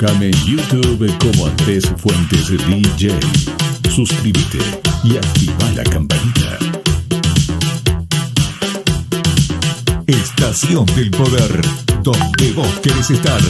Búscame en YouTube como Andrés Fuentes DJ. Suscríbete y activa la campanita. Estación del Poder, donde vos querés estar.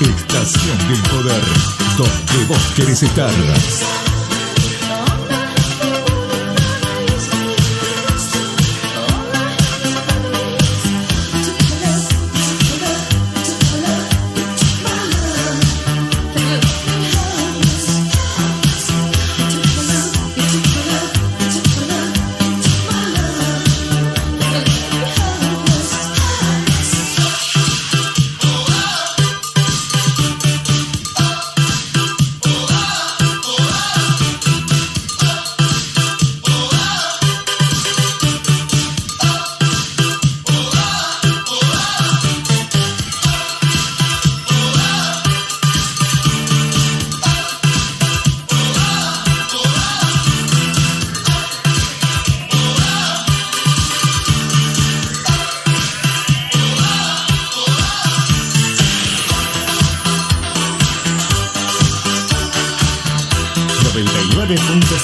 Estación del Poder, donde vos querés estar.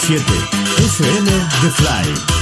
FM The Fly.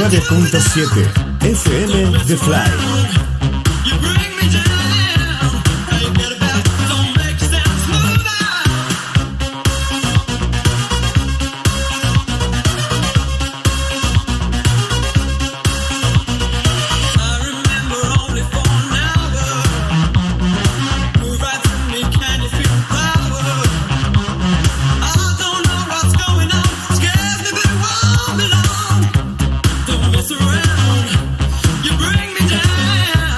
99.7 FM The Fly. Bring me down.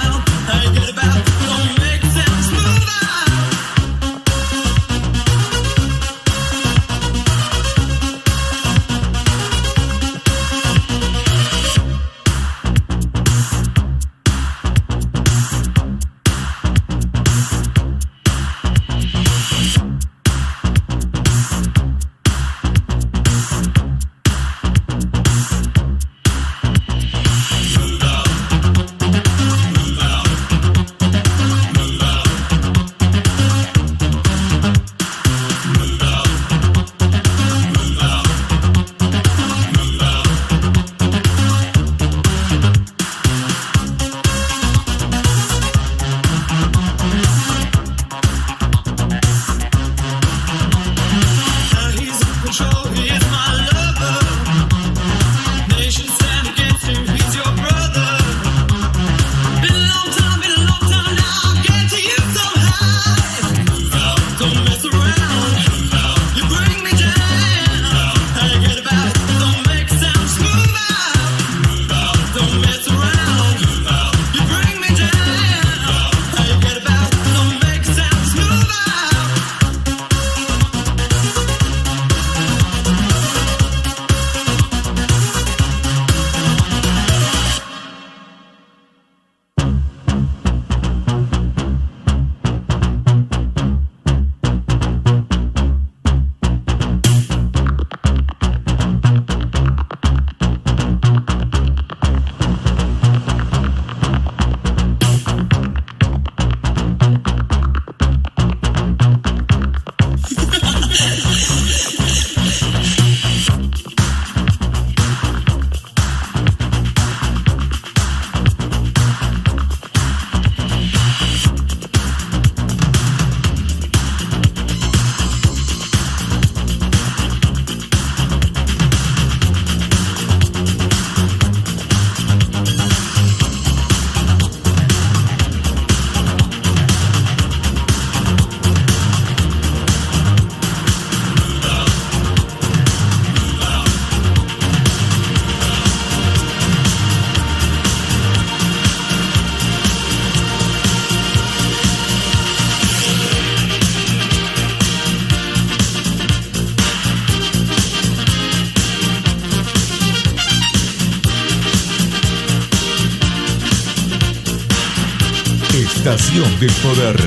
estación del poder,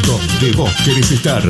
donde vos querés estar.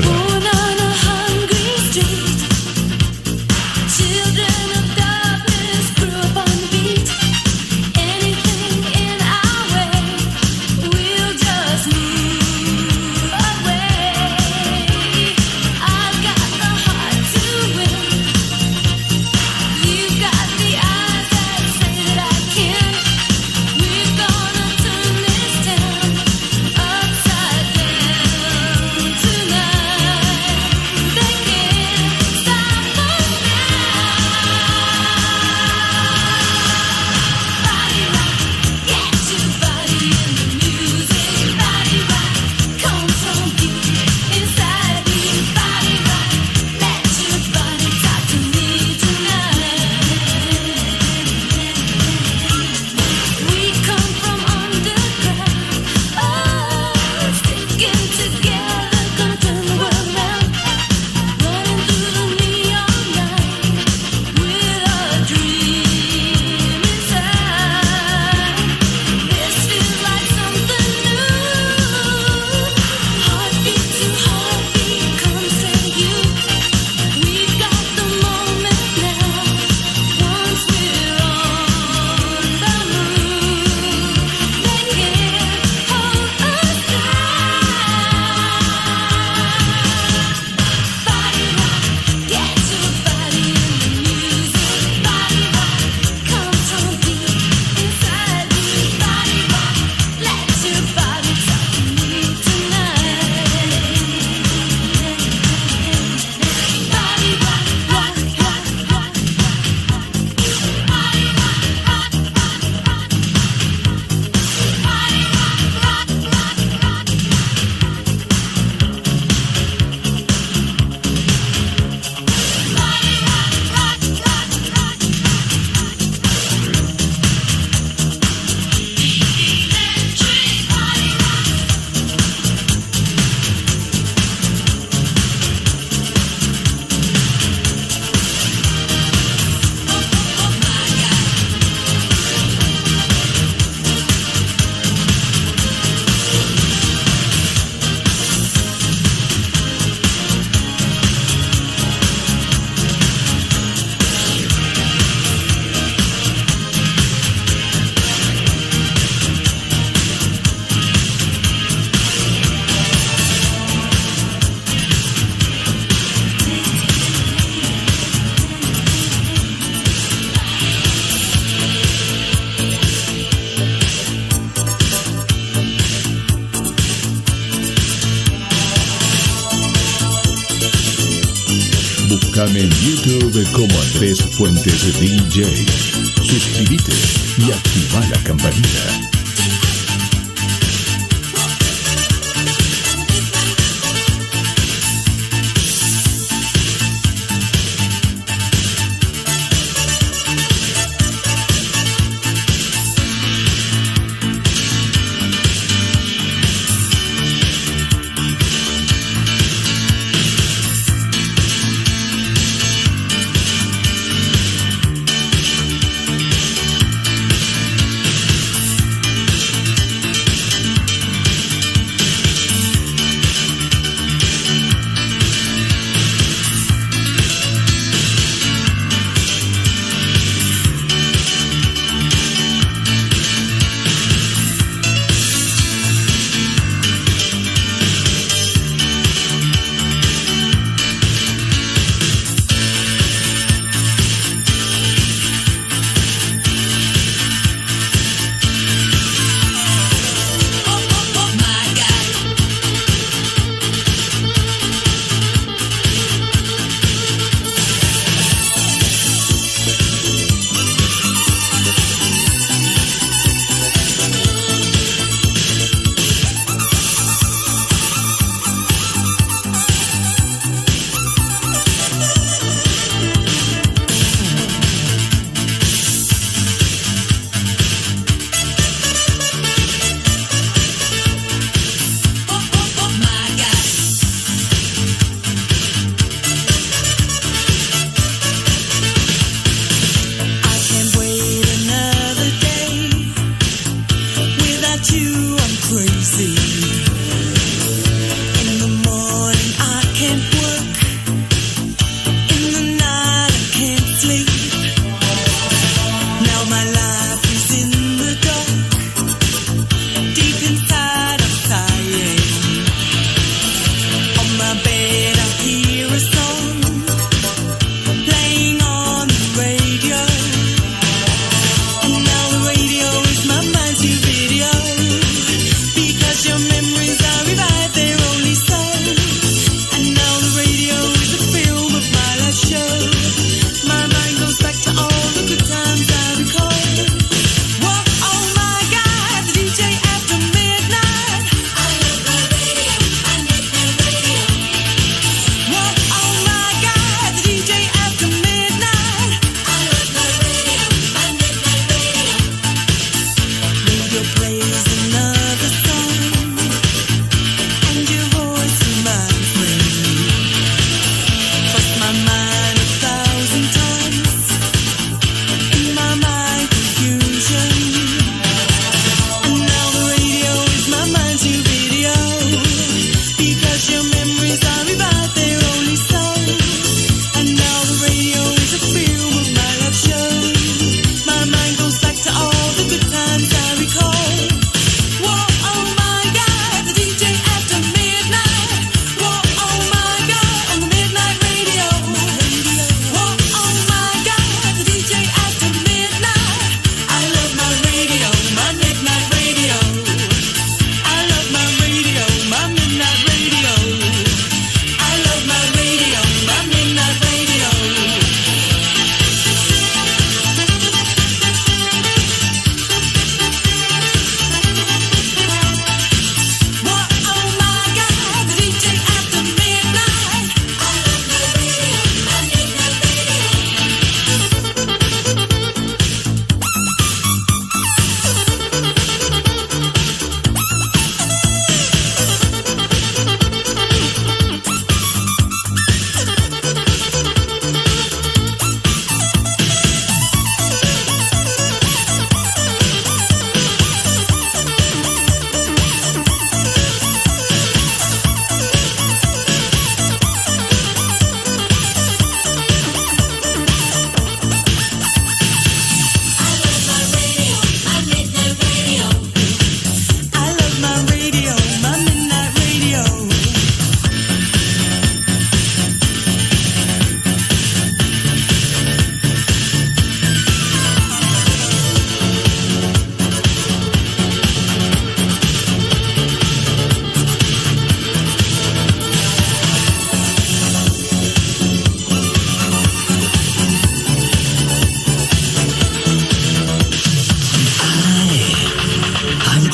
Búscame en YouTube como Andrés Fuentes DJ. Suscríbete y activa la campanita. You, I'm crazy.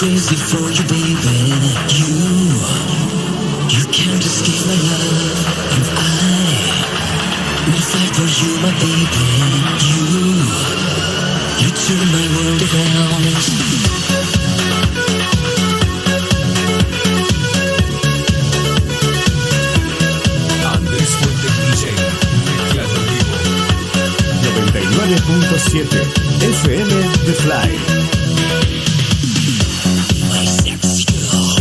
crazy for you, baby. You can't escape my love, and I will fight for you, my baby. You turn my world around. .7 FM The Fly. My sexy girl.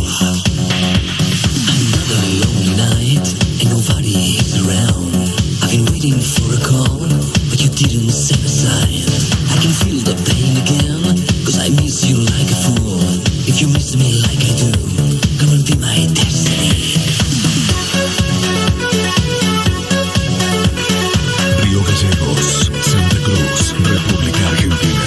Another lonely night and nobody is around. I've been waiting for a call, but you didn't send a sign. I can feel the pain again, cause I miss you like a fool. If you miss me like I do, come and be my destiny. Río Gallegos, Santa Cruz, República Argentina.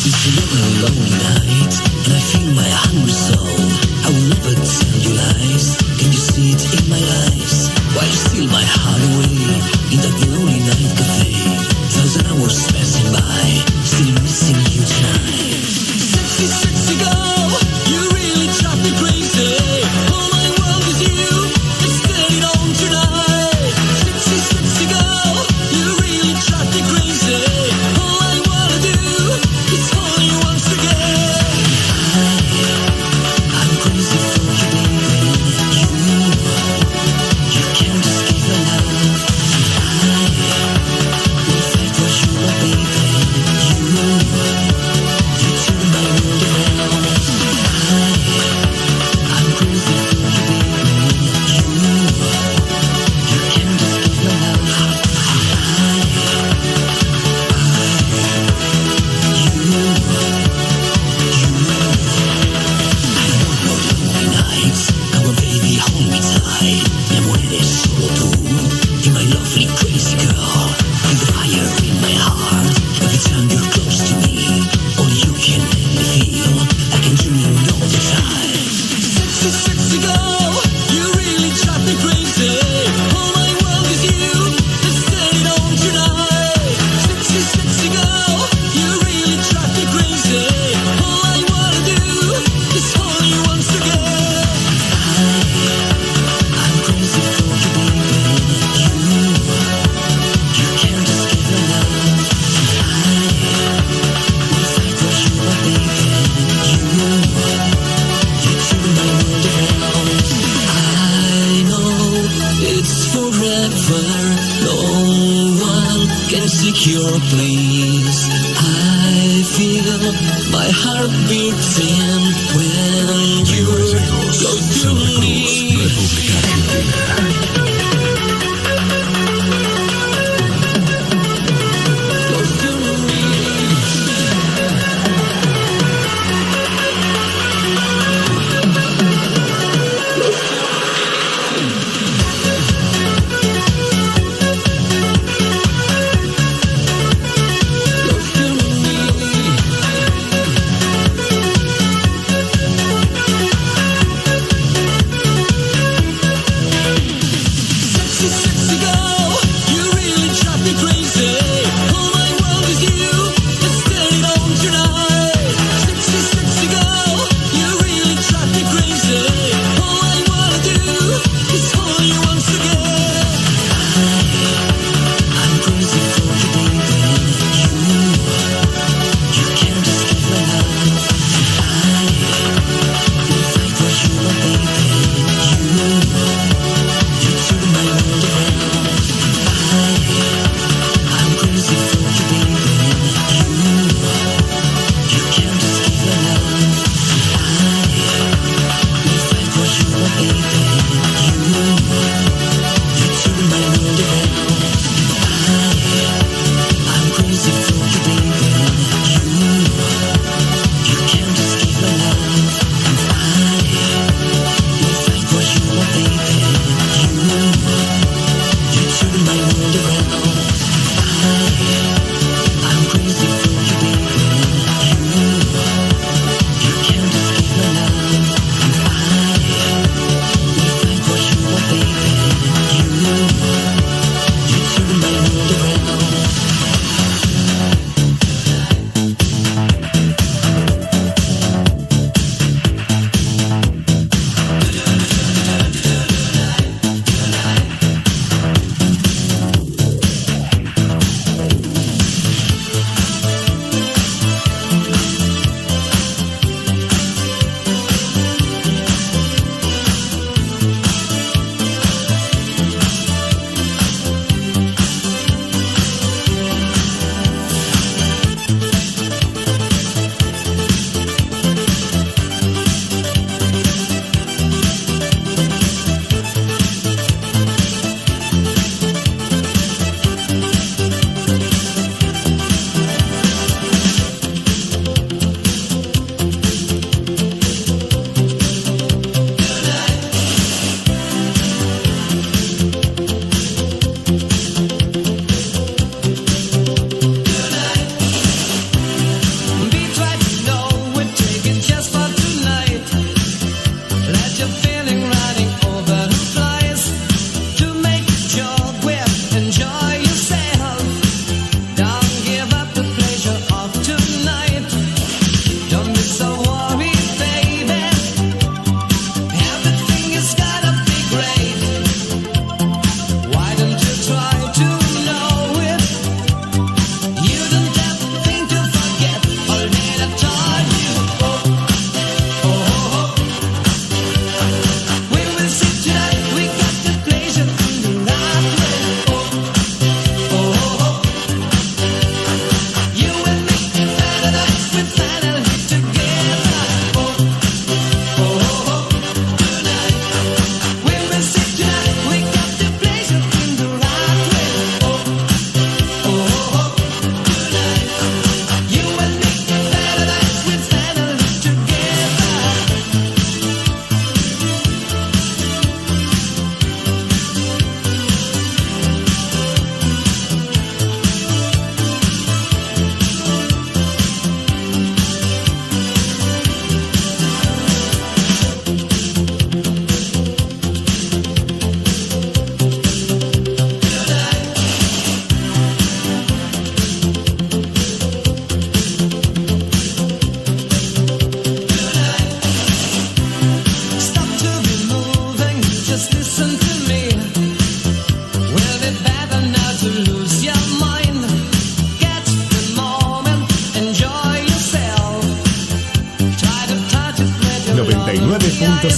It's another lonely night, and I feel my hungry soul. I will never tell you lies. Can you see it in my eyes? Why you steal my heart away in that lonely night cafe? 1,000 hours passing by. can secure a place. I feel my heart beating when you go to me. República Argentina.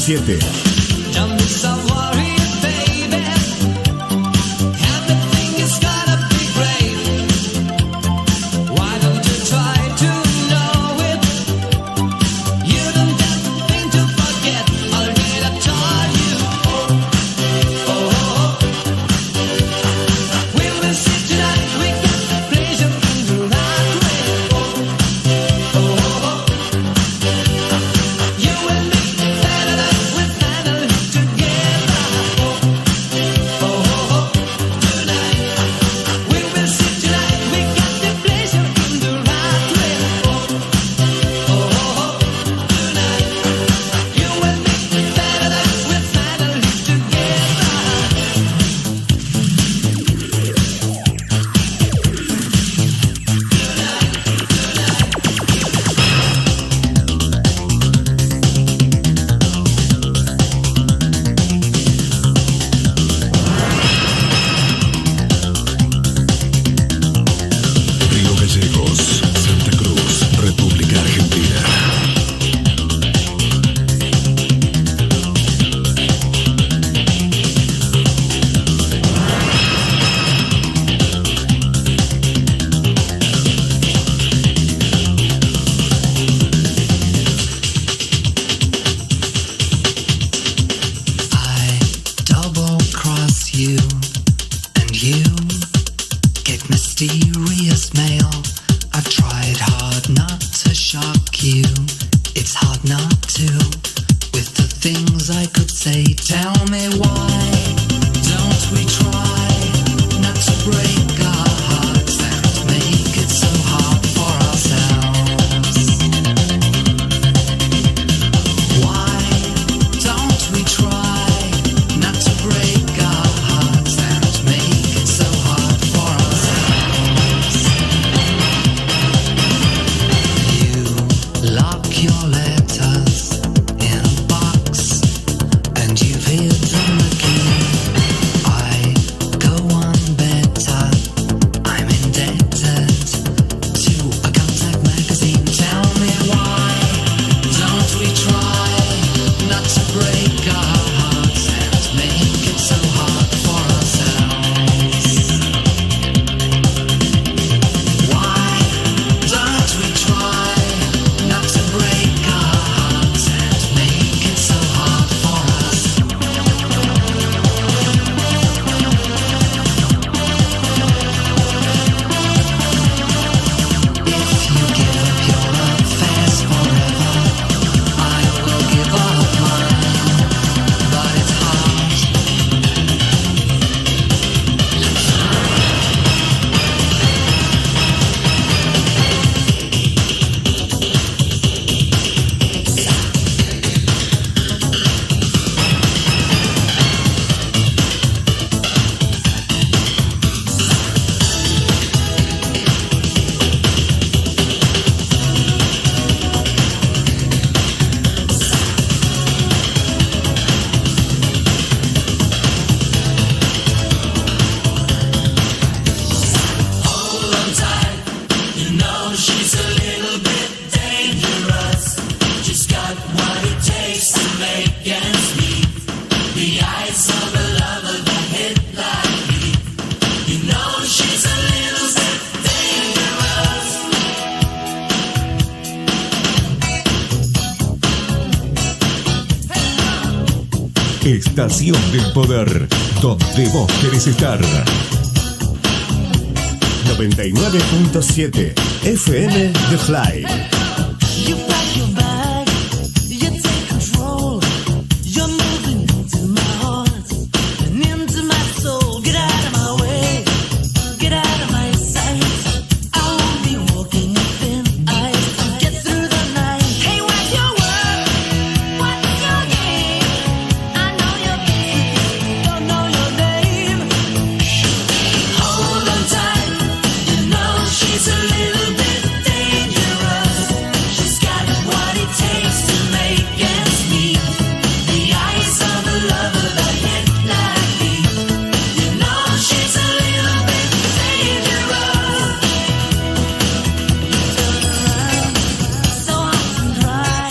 .7. Gallegos, Santa Cruz, República Argentina. Mysterious mail. I've tried hard not to shock you. It's hard not to. With the things I could say, tell me why don't we try not to break our hearts and make it so hard for ourselves? Why don't we try not to break our hearts and make it so hard for ourselves? You lock your letters in a box and you've hidden the key. I go on better. I'm indebted to a contact magazine. Tell me why don't we try not to break our hearts and make it so hard for ourselves? Why don't we try not to break our hearts and make it so hard for us? If you give up your affairs forever, I will give up mine. But it's hard. Hold on tight, you know she's a little bit dangerous. She's got what it takes to make ends meet. The eyes of a lover that hit like me. You know she's a little bit dangerous. Estación del Poder, donde vos querés estar. 99.7 FM The Fly. You pack your bag, you take control. You're moving into my heart and into my soul. Get out of my way, get out of my sight. I won't be walking within eyes. Get through the night. Hey, what's your word? What's your game? I know your business, don't know your name. Hold on tight, you know she's a little bit dangerous. She's got what it takes to make ends meet. The eyes of a lover that hit like me. You know she's a little bit dangerous. Turn around, so hot and dry.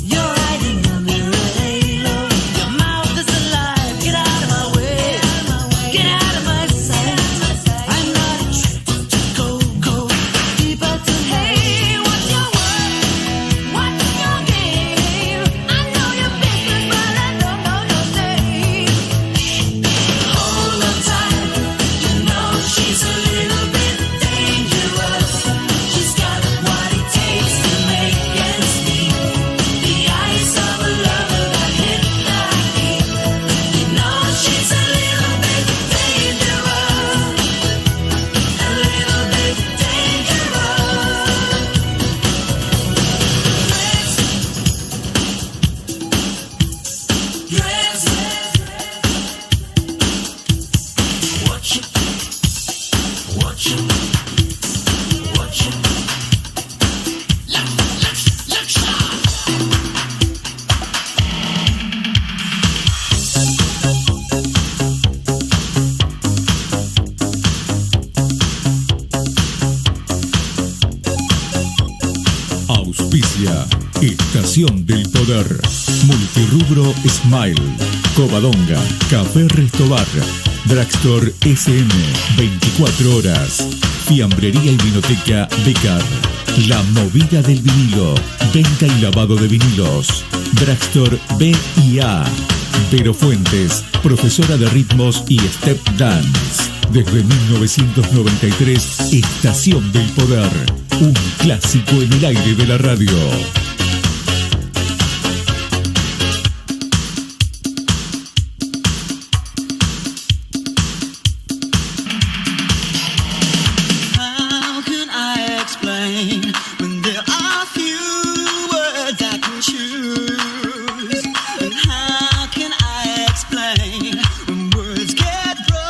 You're hiding under a halo. Your mouth is alive. Get out of my way, get out of my sight. I'm not attracted to go deeper tonight. Hey, what's your word? What's your game? I know your business, but I don't know your name. Hold on tight, you know she's a little bit dangerous. She's got what it takes to make ends meet. The eyes of a lover that hit like me. You know she's a little bit dangerous. A little bit dangerous. Watch it, watch it, watch it. Let's Auspicia Estación del Poder, Multirubro Smile, Covadonga, Café Restobar, Drugstore SM, 24 horas, Fiambrería y Vinoteca Becar, La Movida del Vinilo, venta y lavado de vinilos, Drugstore B&A, Vero Fuentes, profesora de ritmos y step dance. Desde 1993, Estación del Poder, un clásico en el aire de la radio. How can I explain when there are few words I can choose? And how can I explain when words get broken?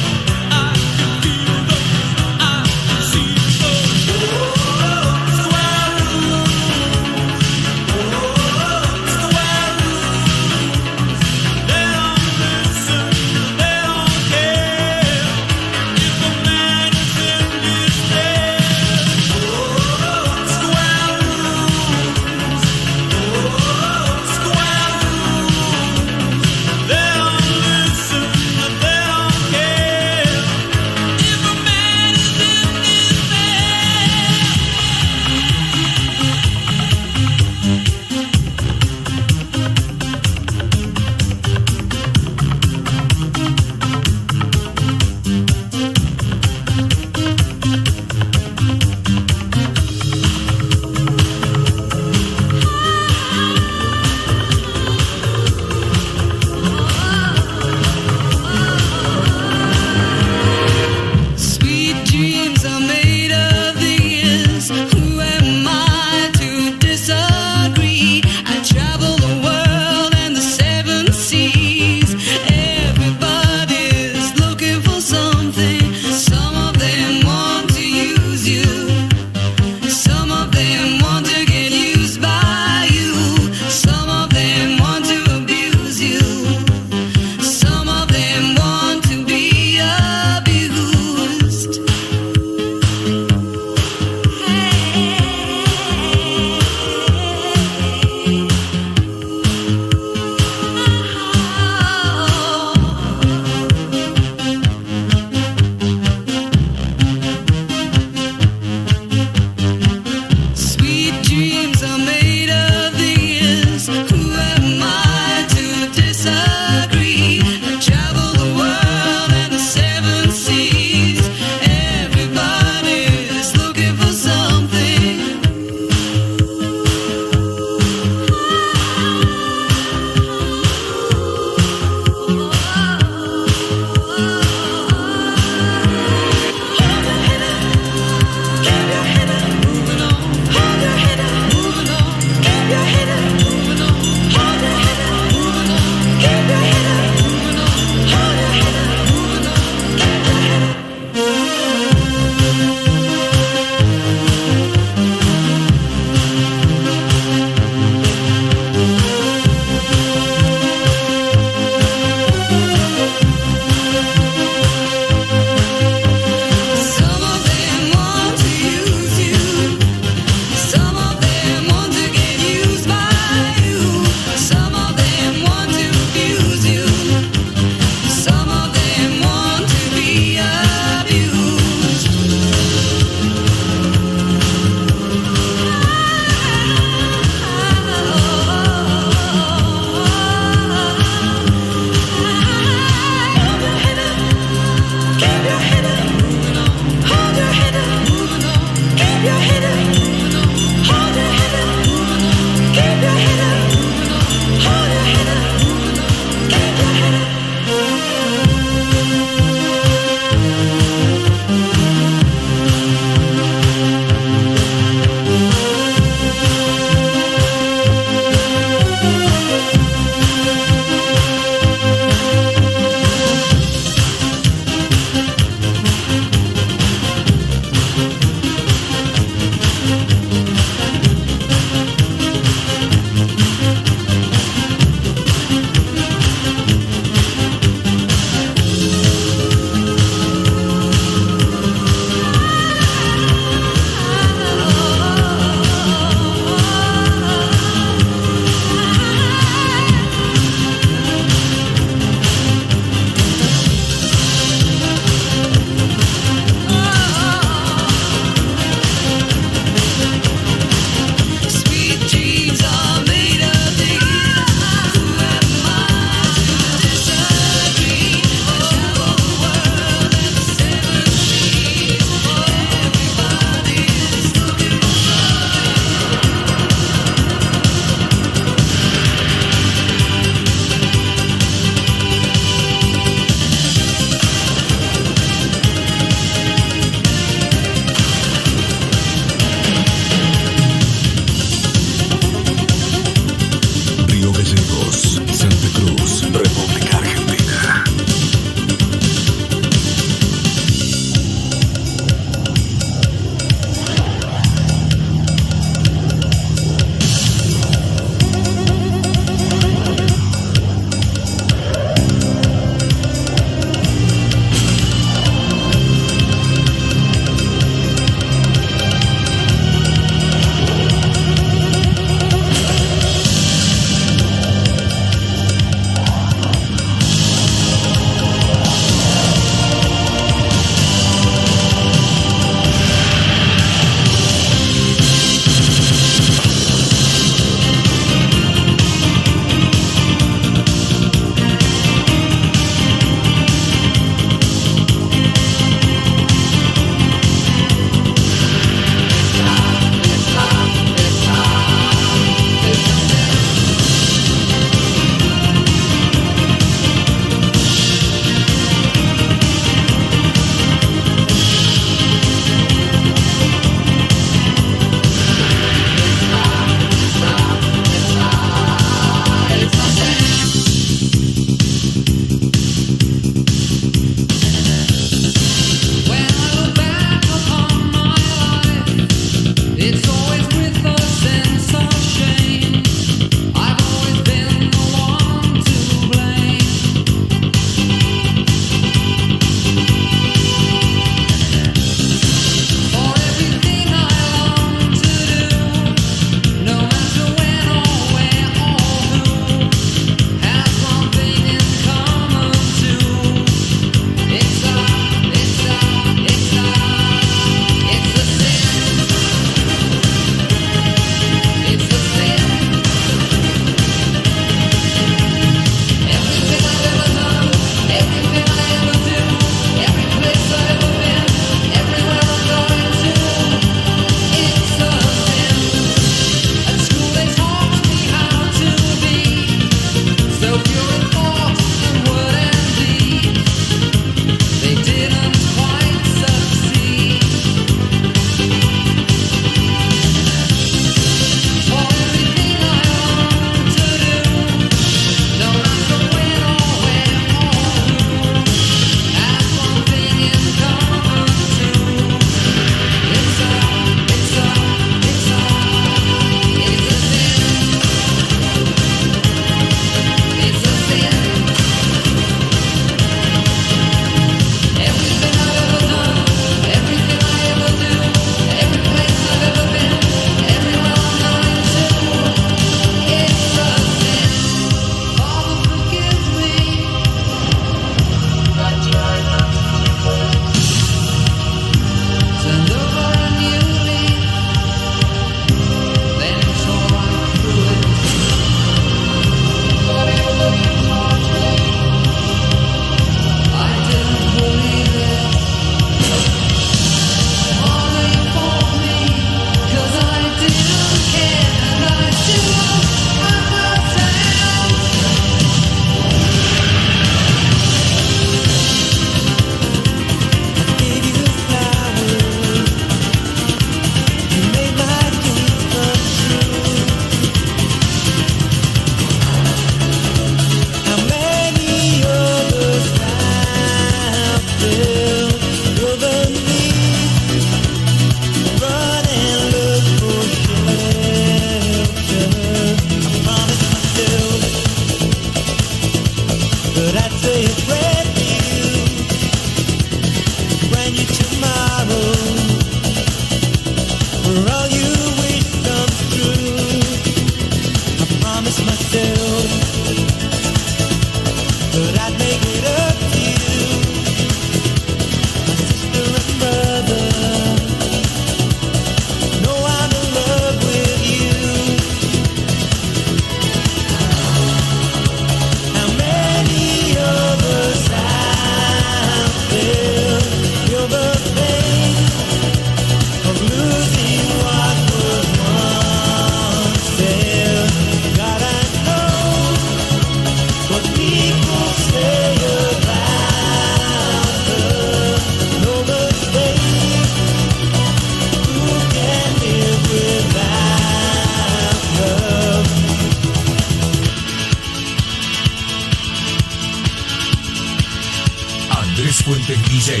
DJ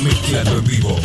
mezclando en vivo.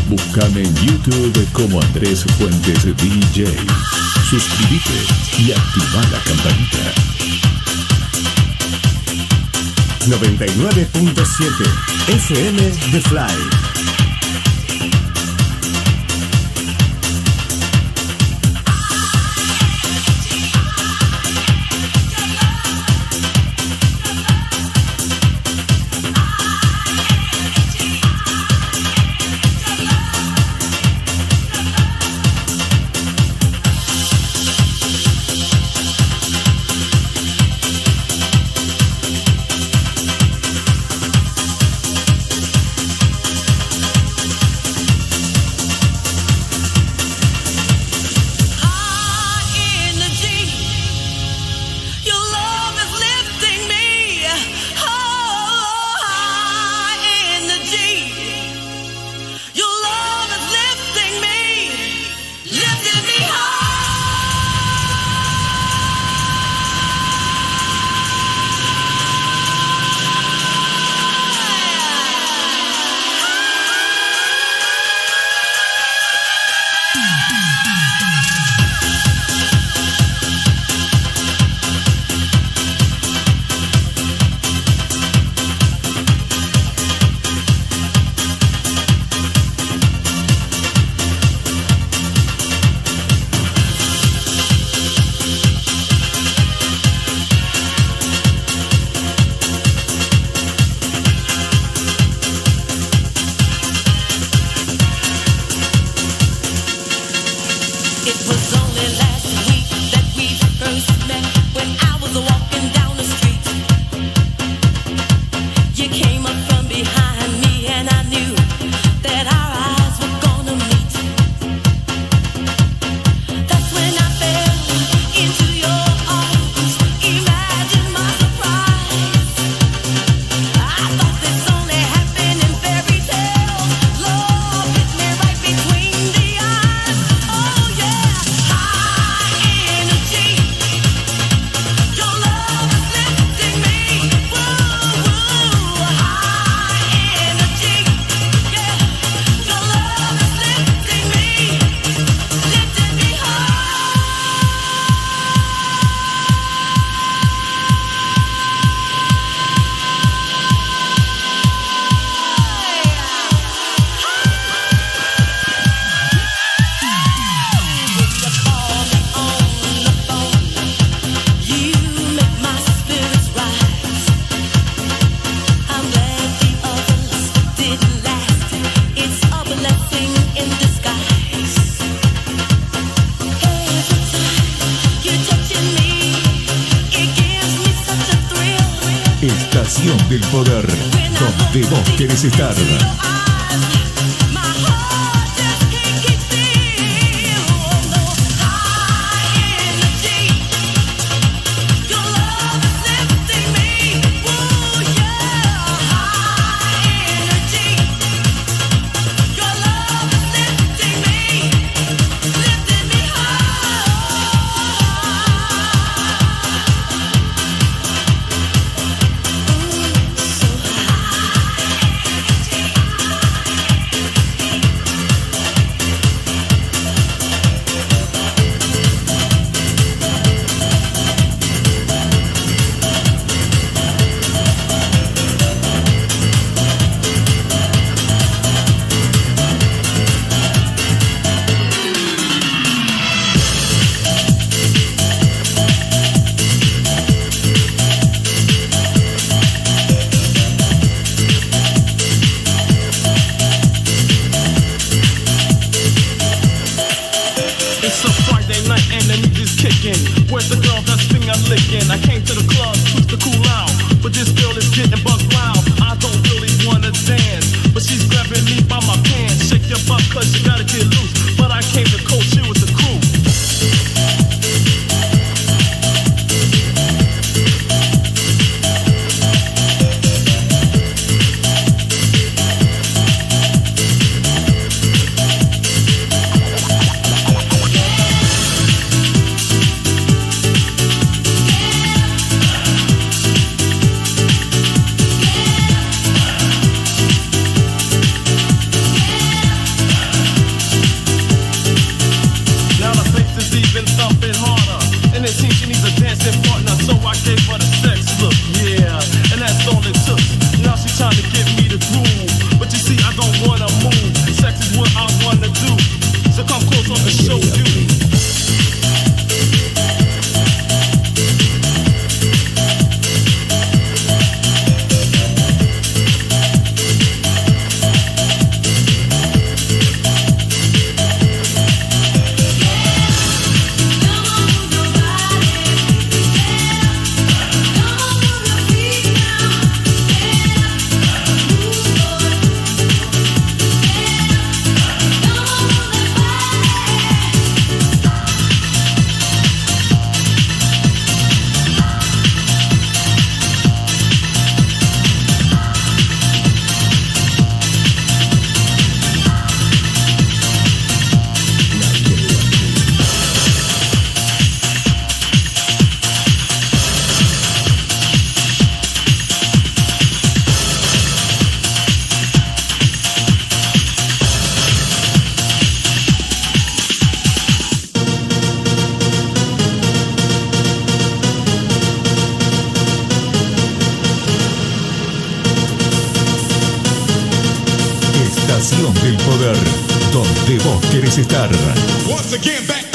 Búscame en YouTube como Andrés Fuentes DJ. Suscríbete y activa la campanita. 99.7 FM The Fly. Estación del Poder, donde vos querés estar. Where's the girl that's finger licking? I came to the club, switched to cool out, but this girl is getting buck wild. I don't really wanna dance, but she's grabbing me by my pants. Shake your butt 'cause you gotta get loose. But I came to coach you with the crew. Estación del Poder, donde vos querés estar. Once again, back.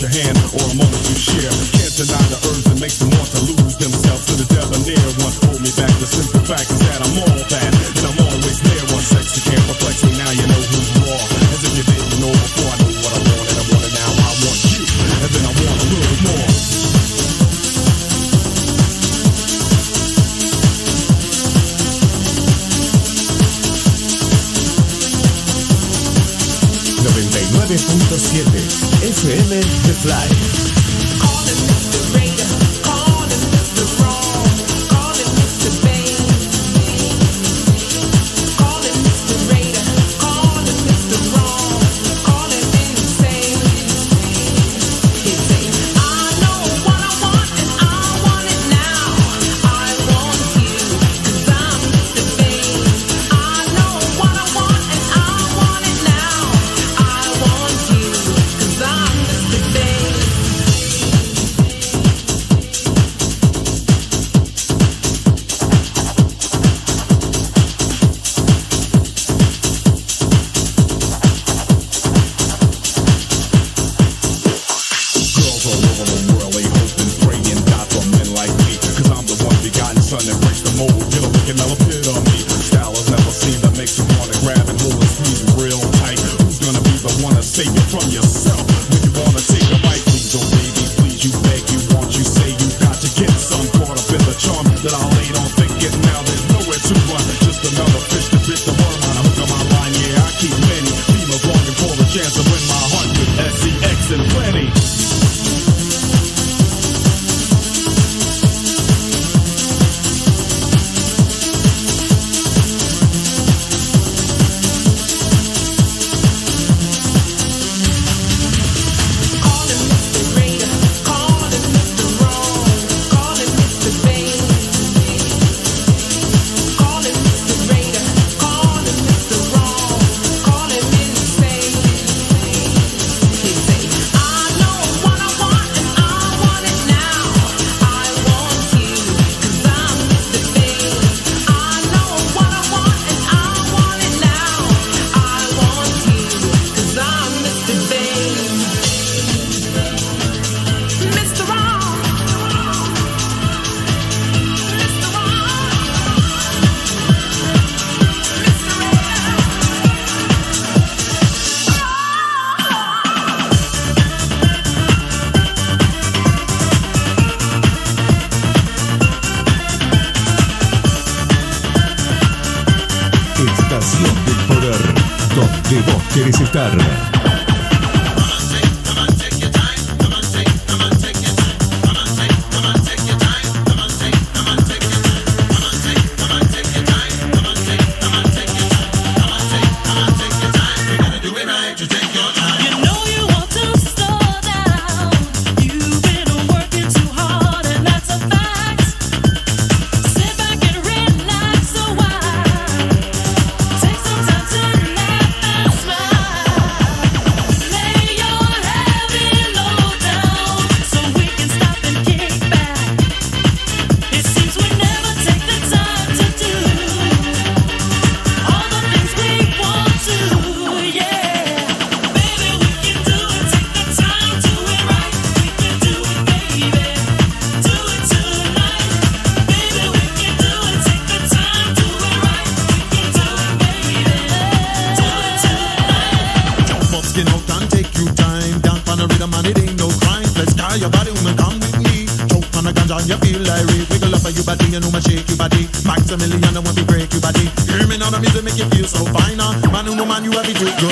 your hand or a moment you share. Can't deny the urge that makes them want to lose themselves to the debonair one. Hold me back, the simple fact is that I'm all that, and I'm always there. One sex you can't perplex me, now you know who's raw. As if you didn't know before, I know what I want, and I want it now. I want you, and then I want a little bit more. FM The Fly. donde vos querés estar. Do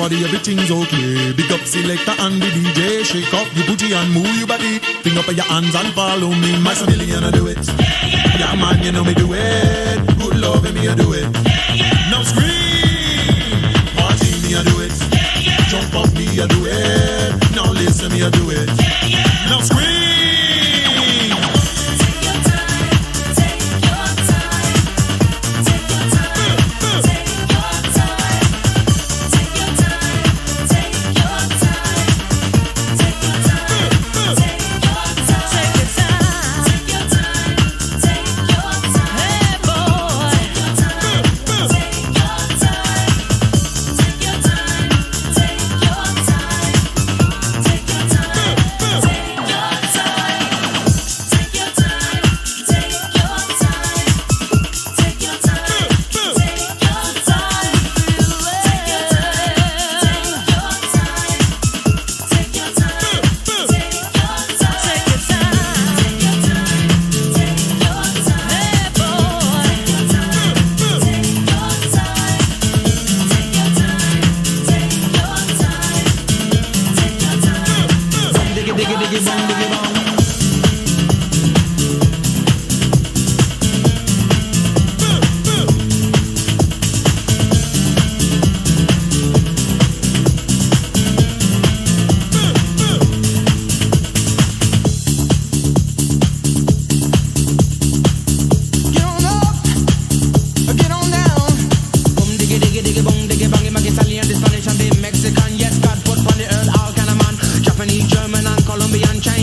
everybody, everything's okay. Big up selector and the DJ. Shake up your booty and move your body. Bring up your hands and follow me. My million, I do it. Yeah, man, you know me do it. Good love, me, I do it. Now scream. Party, me, I do it. Jump up, me, I do it. Now listen, me, I do it. Now scream. Italian, the Spanish and the Mexican. Yes, God put on the earth all kind of man. Japanese, German and Colombian, Chinese.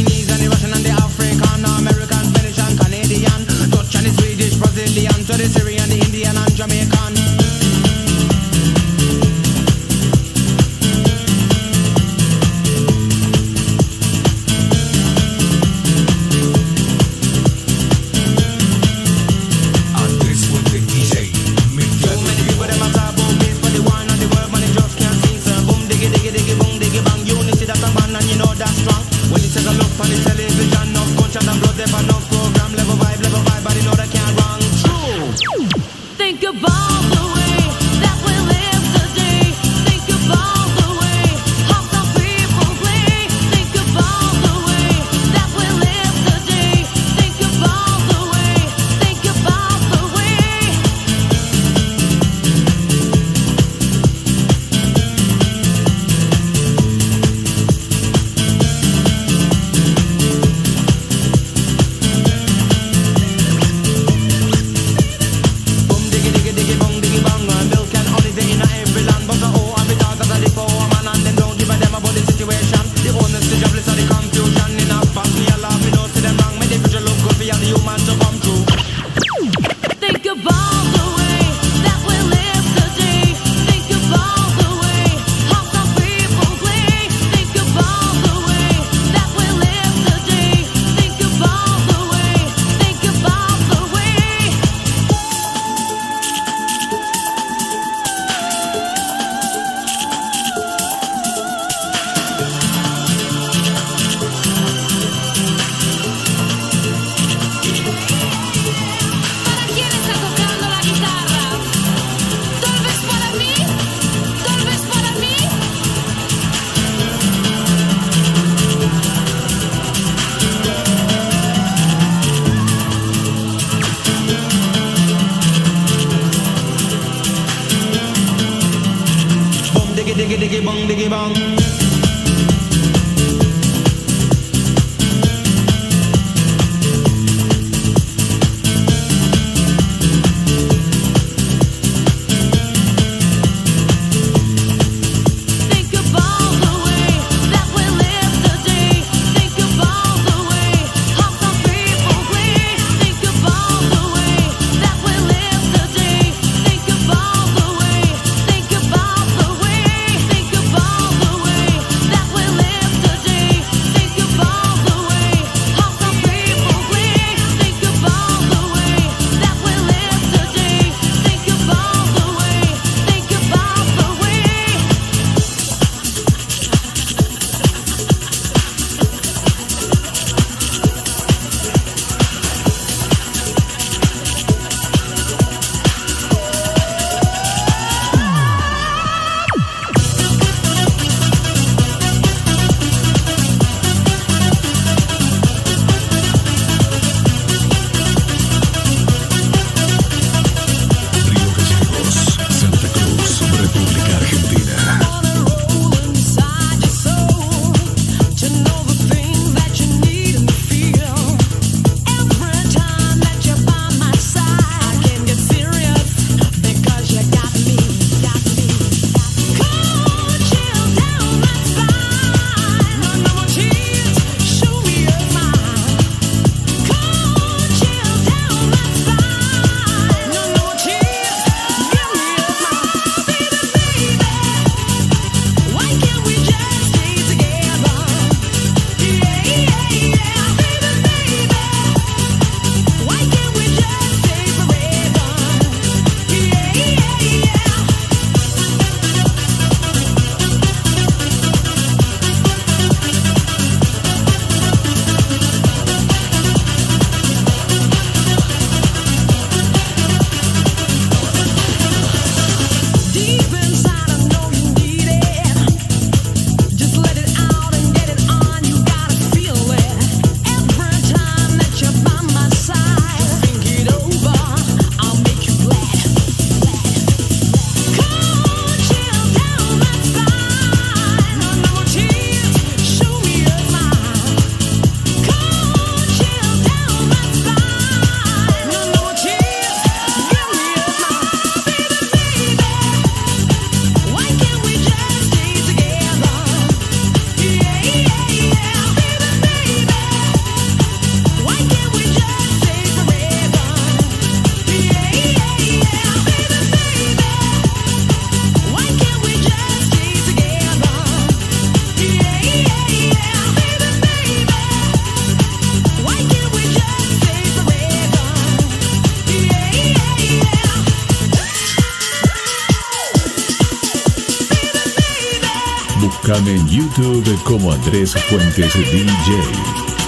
Búscame en YouTube como Andrés Fuentes DJ.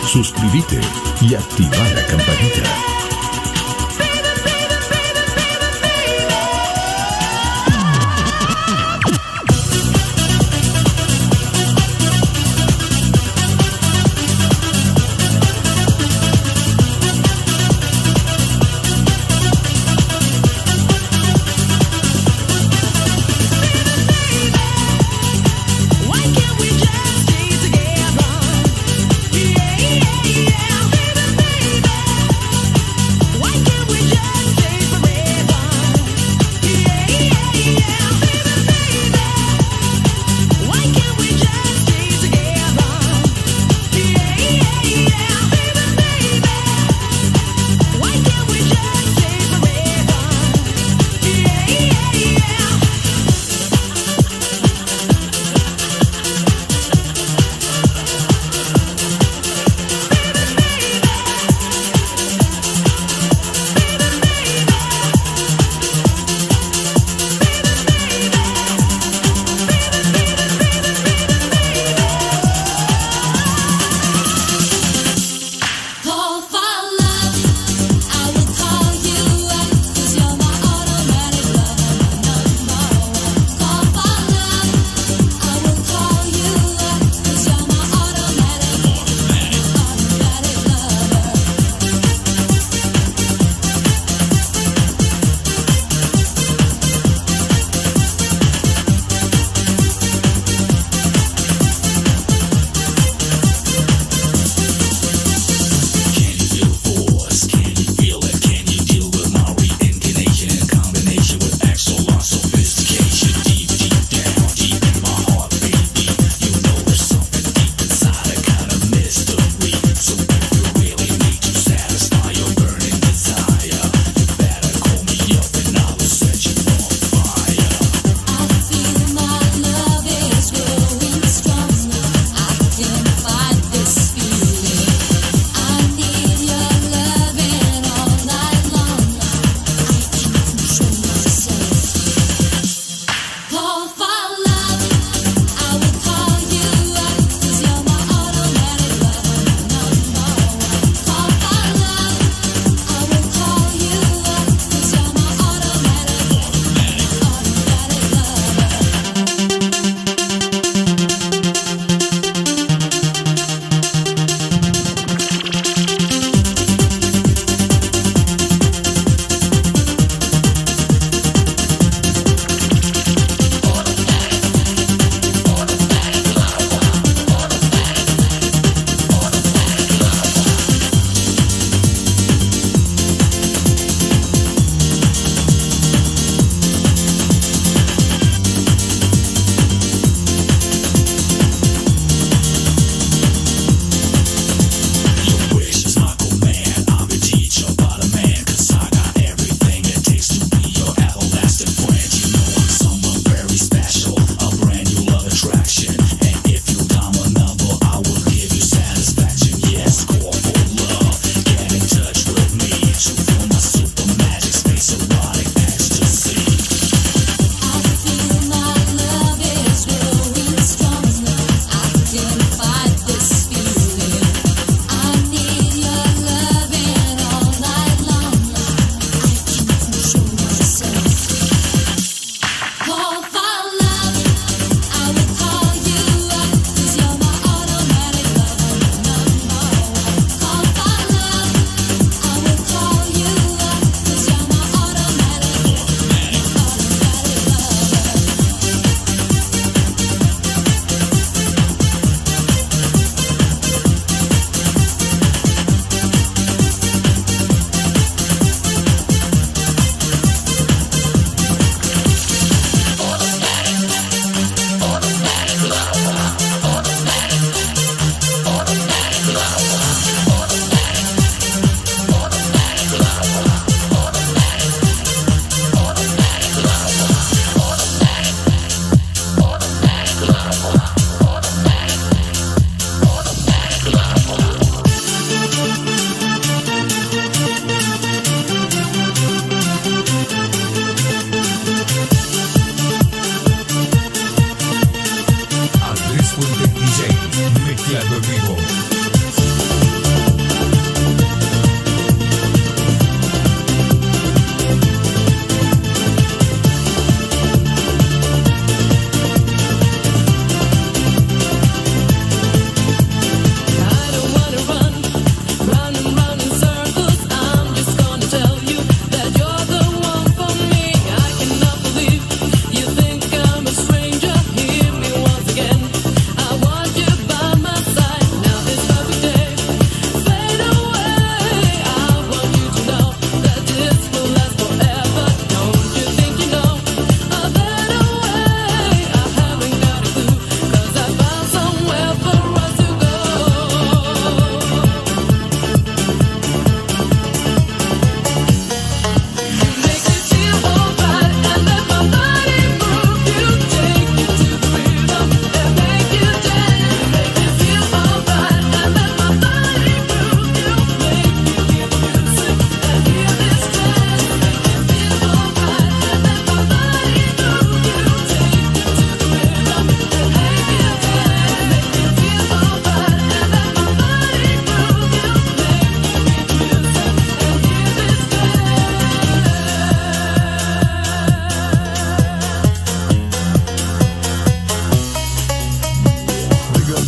Suscríbete y activa la campanita. Why can't we just stay together? Yeah, yeah, yeah, baby, baby.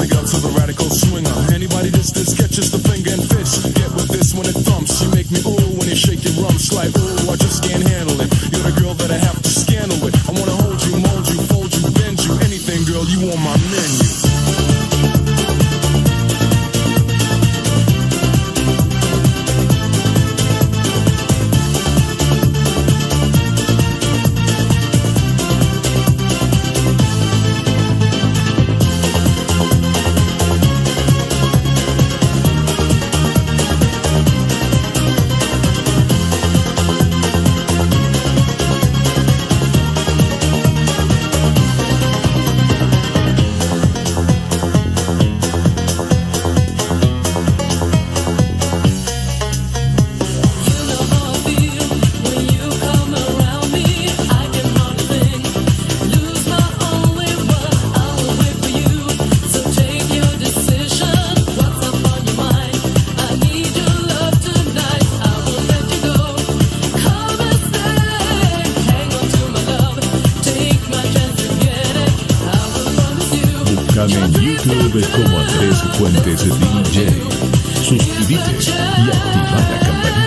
big up to the radical swinger. Anybody this catches the finger and fist. Get with this when it thumps. You make me ooh when you shake your rumps like ooh, I just can't handle it. You're the girl that I have to scandal with. I wanna hold you, mold you, fold you, bend you. Anything, girl, you on my menu. En YouTube como Andrés Fuentes DJ. Suscríbete y activa la campanita.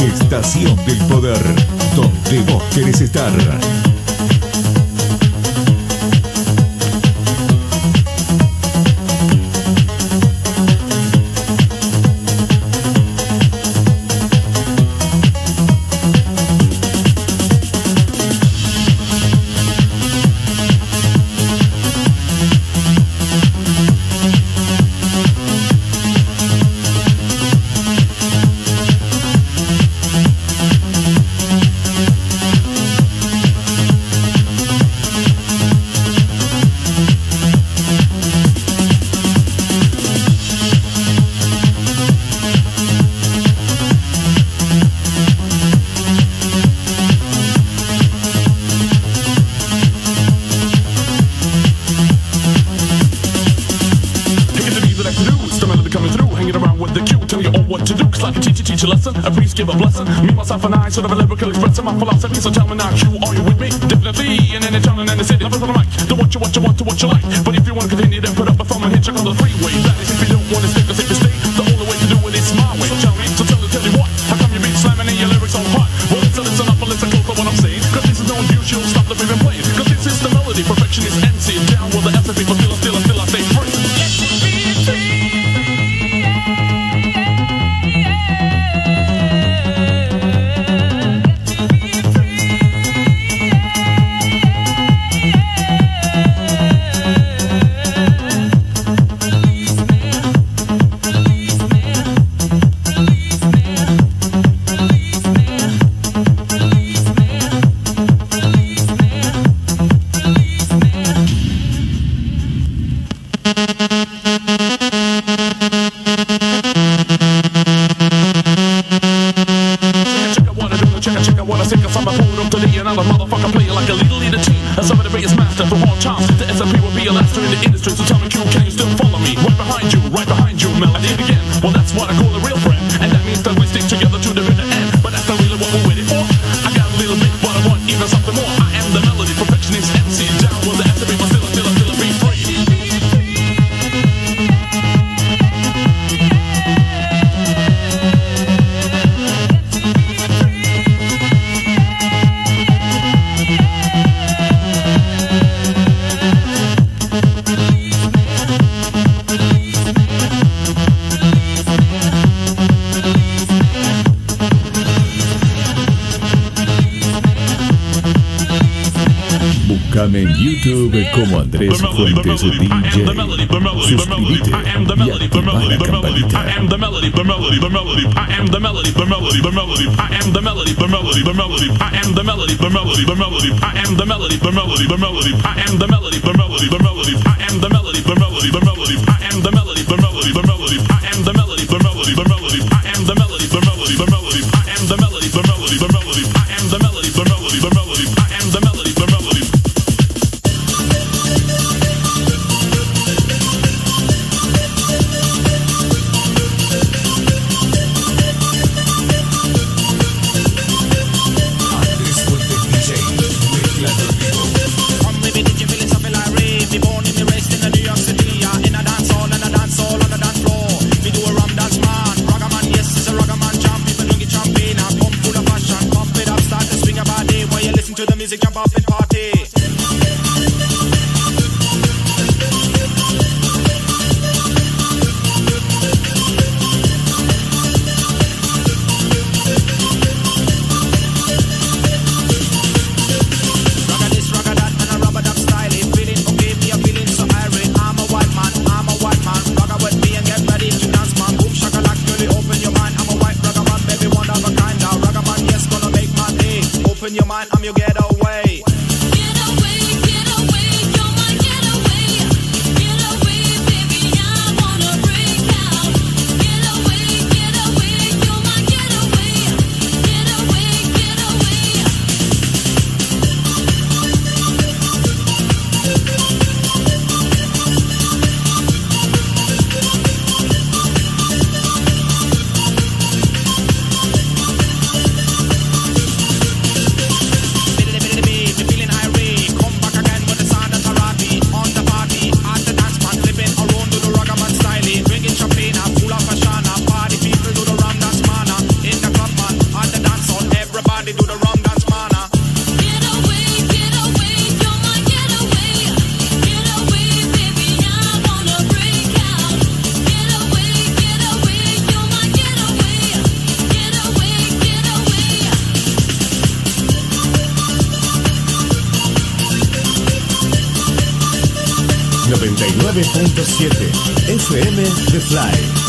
Estación del Poder, donde vos querés estar. Teach a lesson, a priest give a blessing. Me, myself, and I, sort of a lyrical expressing my philosophy. So tell me now, Q, are you with me? Definitely, and in the town and in the city, lovers on the mic. Do what you want to what you like. But if you want to continue, then put up a thumb and hit check on the freeway. That is if you don't want to stick, cause if you stay, the only way to do it is my way. So tell you what, how come you be slamming in your lyrics on hot? Well, listen up and listen close to what I'm saying. Cause this is no unusual stuff that we've been playing. Cause this is the melody, perfection is MC. Down with the F and people still I stay free. Man. The S&P will be a last in the industry, so tell me Q, can you still follow me? Right behind you, Mel, I did it again. Well, that's what I call a real friend, and that means that we stick together to the bitter end. But that's not really what we're waiting for. I got a little bit, but I want even something more. I am the melody, perfectionist, MC, down with the S&P, but still be free. Búscame en YouTube como Andrés Fuentes DJ. Suscríbete y activa la campanita. Jump up and party. Your mind, I'm your getaway. Get away, you're my getaway. Get away, baby, I wanna break out. Get away, you're my getaway. Get away. 99.7 FM The Fly. Get away.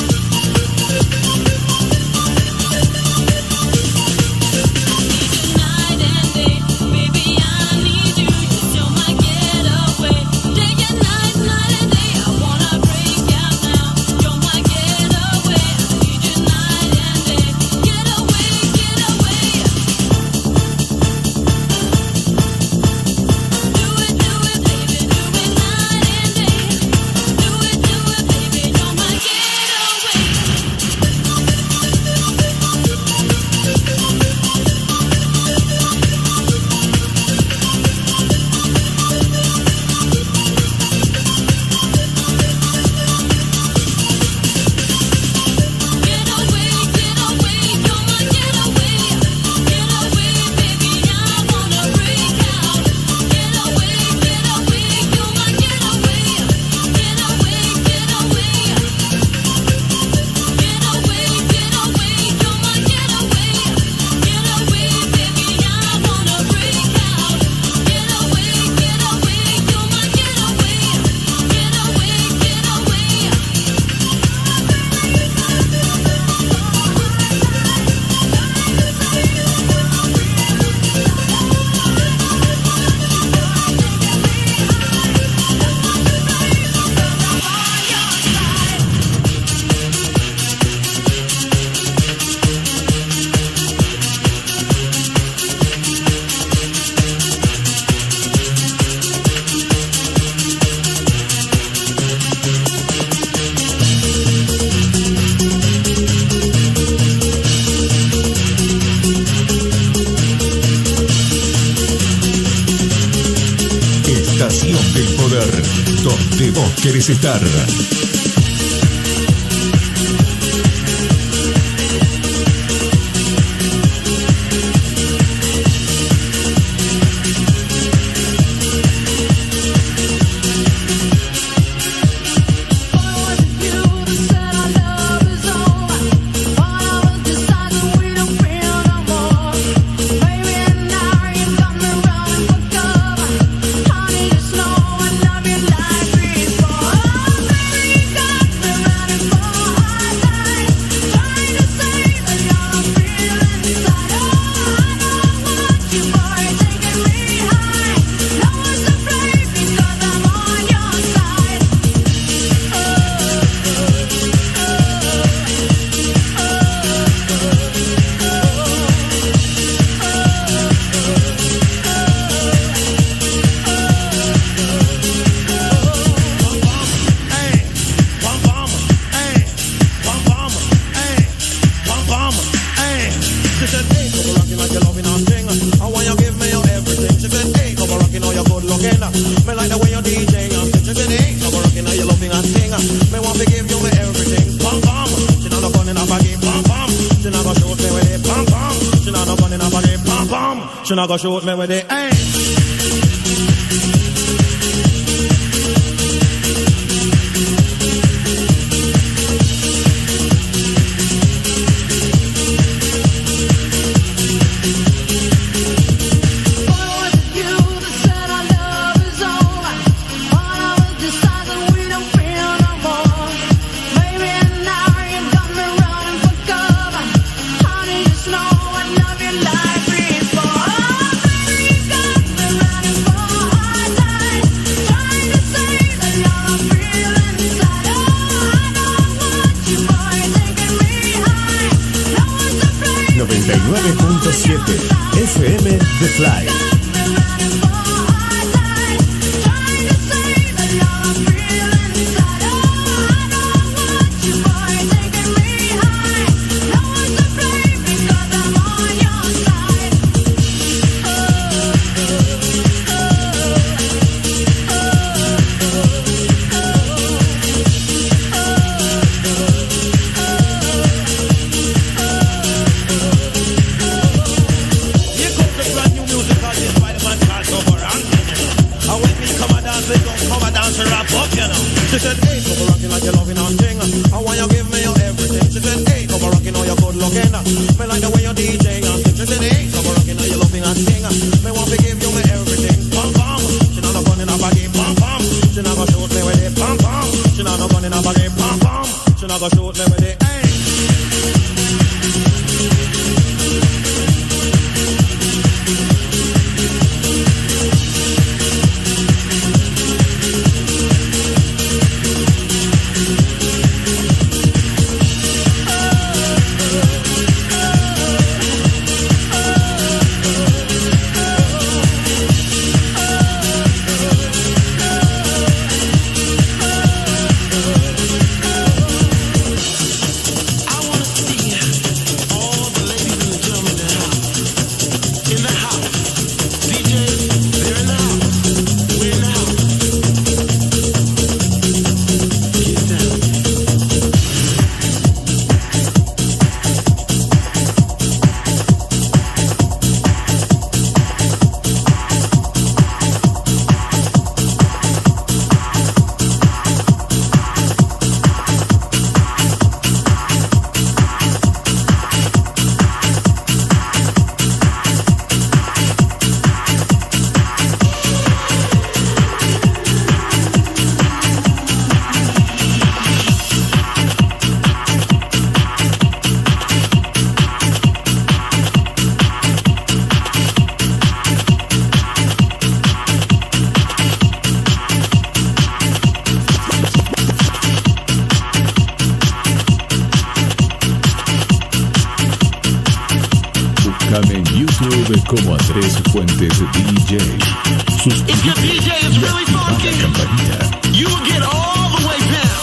Estación del Poder, donde vos querés estar. She not gonna shoot me with it. Hey. FM The Fly. She said, hey, come rockin' like you're loving on thing. I want you give me your everything. She said, hey, come rockin' all you're good looking. Me like the way you DJ and thing. She said, hey, come rockin' all you're loving on thing. Me want to give you me everything. Pam pam. She not no gun in her body. Pam pam. She not gonna shoot me with it. Pam pam. She not no gun in her body. Pam pam. She not gonna shoot me with it. Hey. Búscame en YouTube como Andrés Fuentes DJ. If your DJ is really funky, you will get all the way down.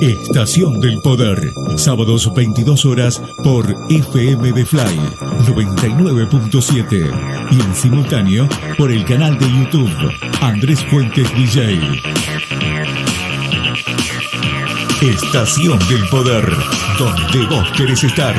Estación del Poder, sábados 22 horas por FM de Fly 99.7 y en simultáneo por el canal de YouTube Andrés Fuentes DJ. Estación del Poder, donde vos querés estar.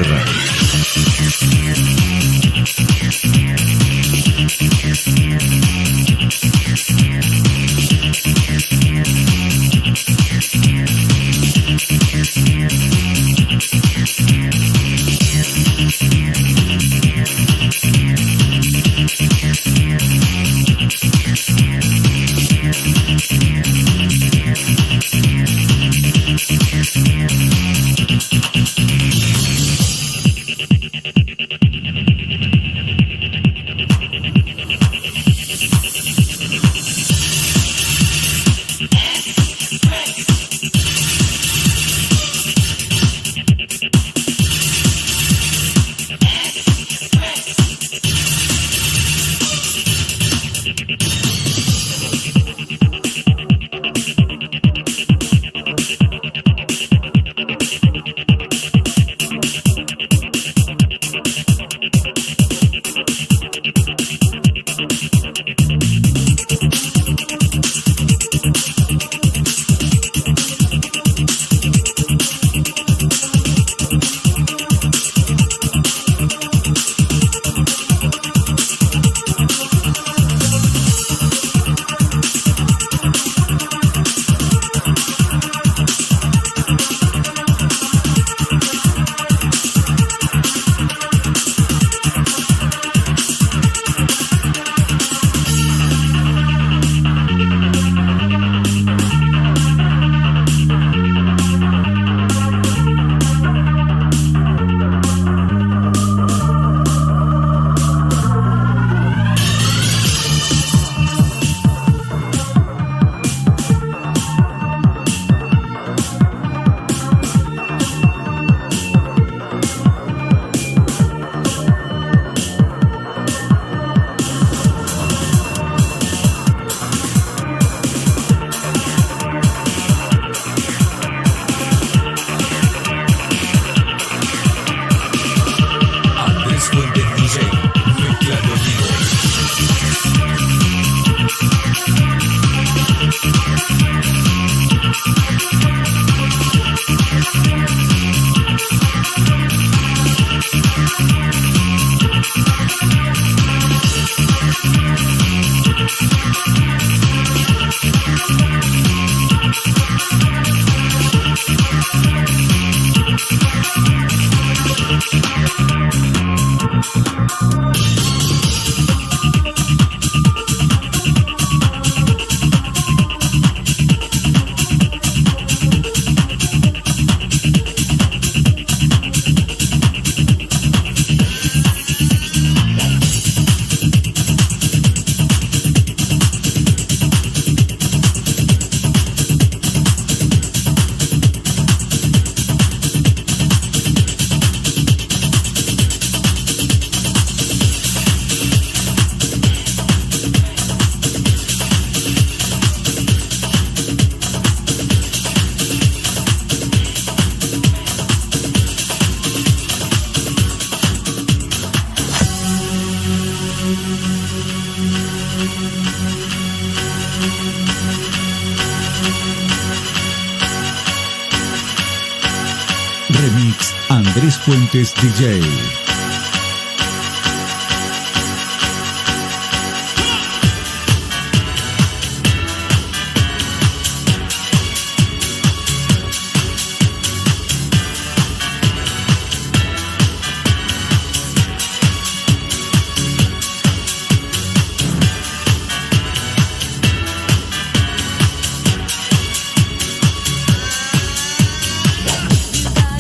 Remix Andrés Fuentes DJ.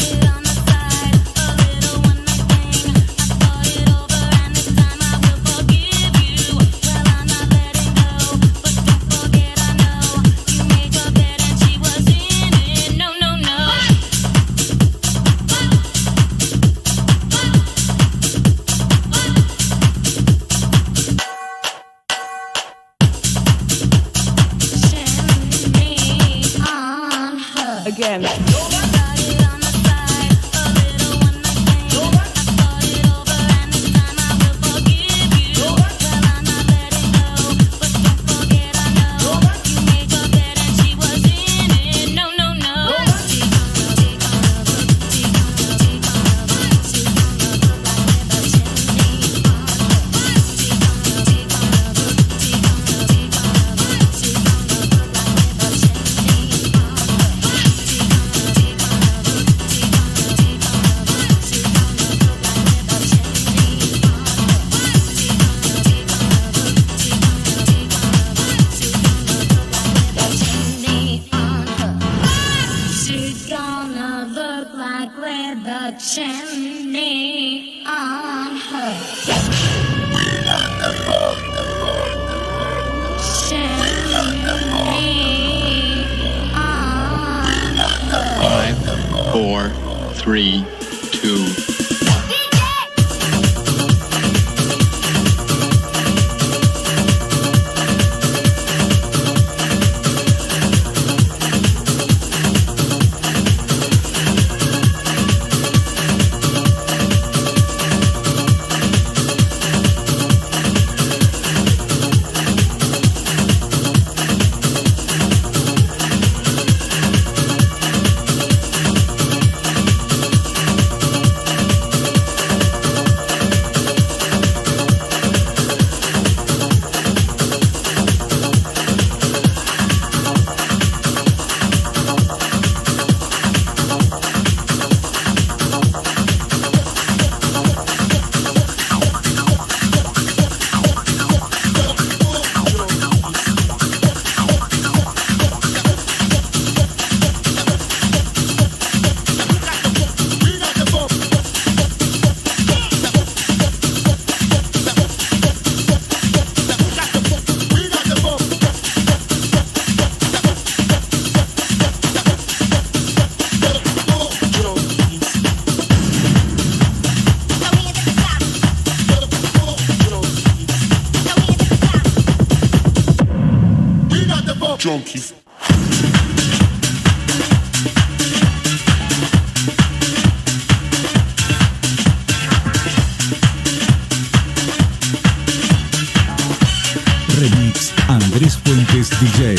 Started on the side, a little one night thing. Send me on her. Send me on her. 5, 4, 3, 2. Junkies. Remix Andrés Fuentes DJ.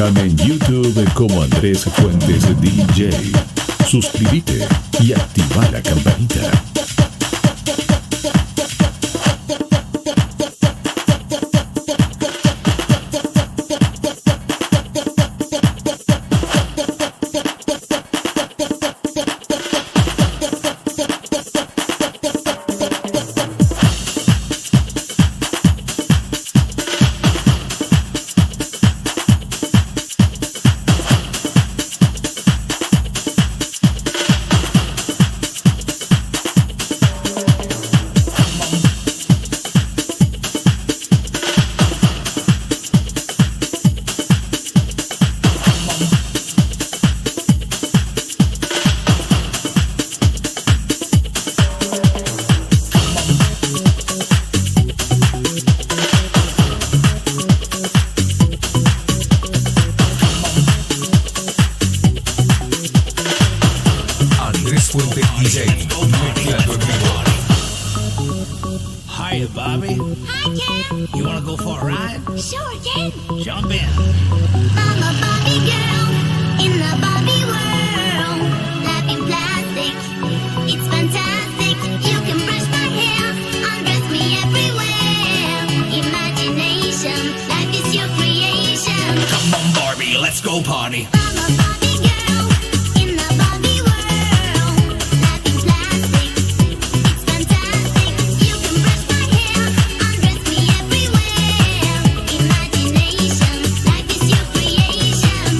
Búscame en YouTube como Andrés Fuentes DJ. Suscríbete y activa la campanita. Hey, Bobby. Hi, Ken. You wanna go for a ride? Sure, Ken. Jump in. I'm a Barbie girl in the Barbie world. Life in plastic, it's fantastic. You can brush my hair, undress me everywhere. Imagination, life is your creation. Come on, Barbie, let's go party. I'm a Barbie girl in the Barbie world. Life in plastic, it's fantastic. You can brush my hair, undress me everywhere. Imagination, life is your creation.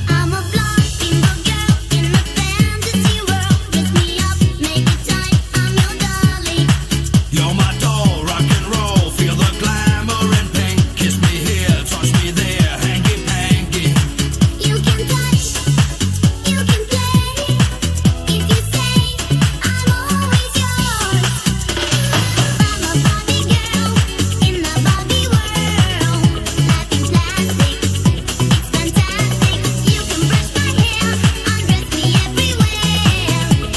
I'm a blonde bimbo girl in a fantasy world. Dress me up, make it tight, I'm your dolly. You're my doll, rock and roll. Feel the glamour and pink. Kiss me here, touch me there, hanky panky. You can touch, you can play. If you say I'm always yours. I'm a Barbie girl in the Barbie world. Life in plastic, it's fantastic. You can brush my hair, undress me everywhere.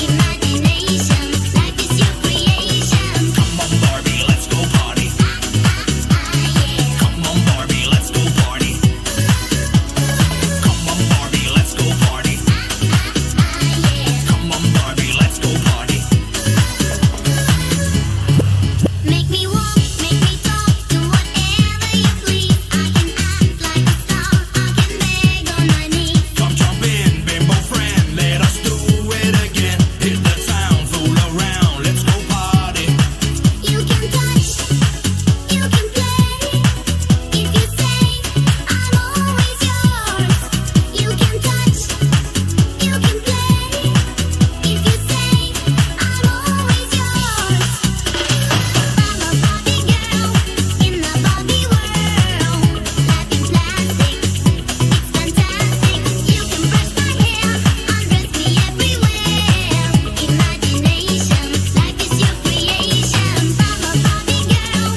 Imagination, life is your creation. Come on, Barbie, let's go party. Come on, Barbie, let's go party. Come on, Barbie, let's go party. Come on, Barbie, let's go party. Make me walk, make me talk, do whatever you please. I can act like a star, I can beg on my knees. Come jump in, bimbo friend, let us do it again. Hit the town, fool around, let's go party. You can touch, you can play. If you say I'm always yours. You can touch, you can play. If you say I'm always yours. I'm a Barbie girl in the Barbie world. Life in plastic, it's fantastic. You can brush my hair, undress me everywhere. Imagination, life is your creation. I'm a Barbie girl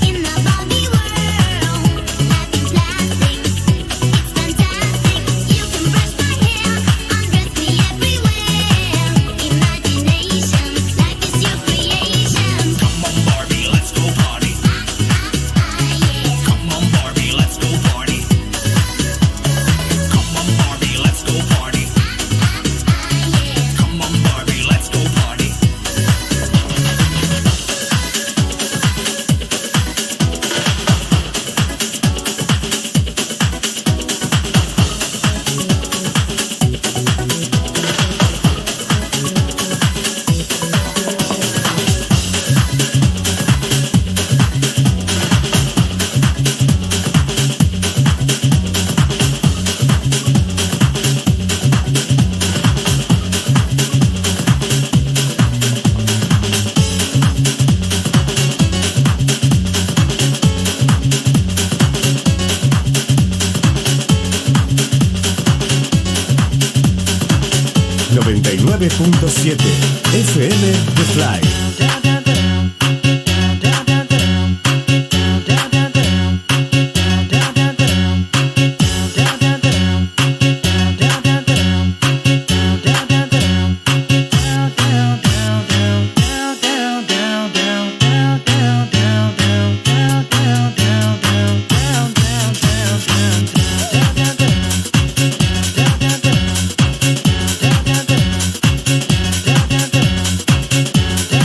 in the Barbie world. Life in plastic, it's fantastic. You can brush my hair, undress me everywhere. Imagination, life is your creation. Come on, Barbie, let's go party. Come on, Barbie, let's go party. Come on, Barbie, let's go party. Come on, Barbie, let's go party. .7 FM The Fly. Down,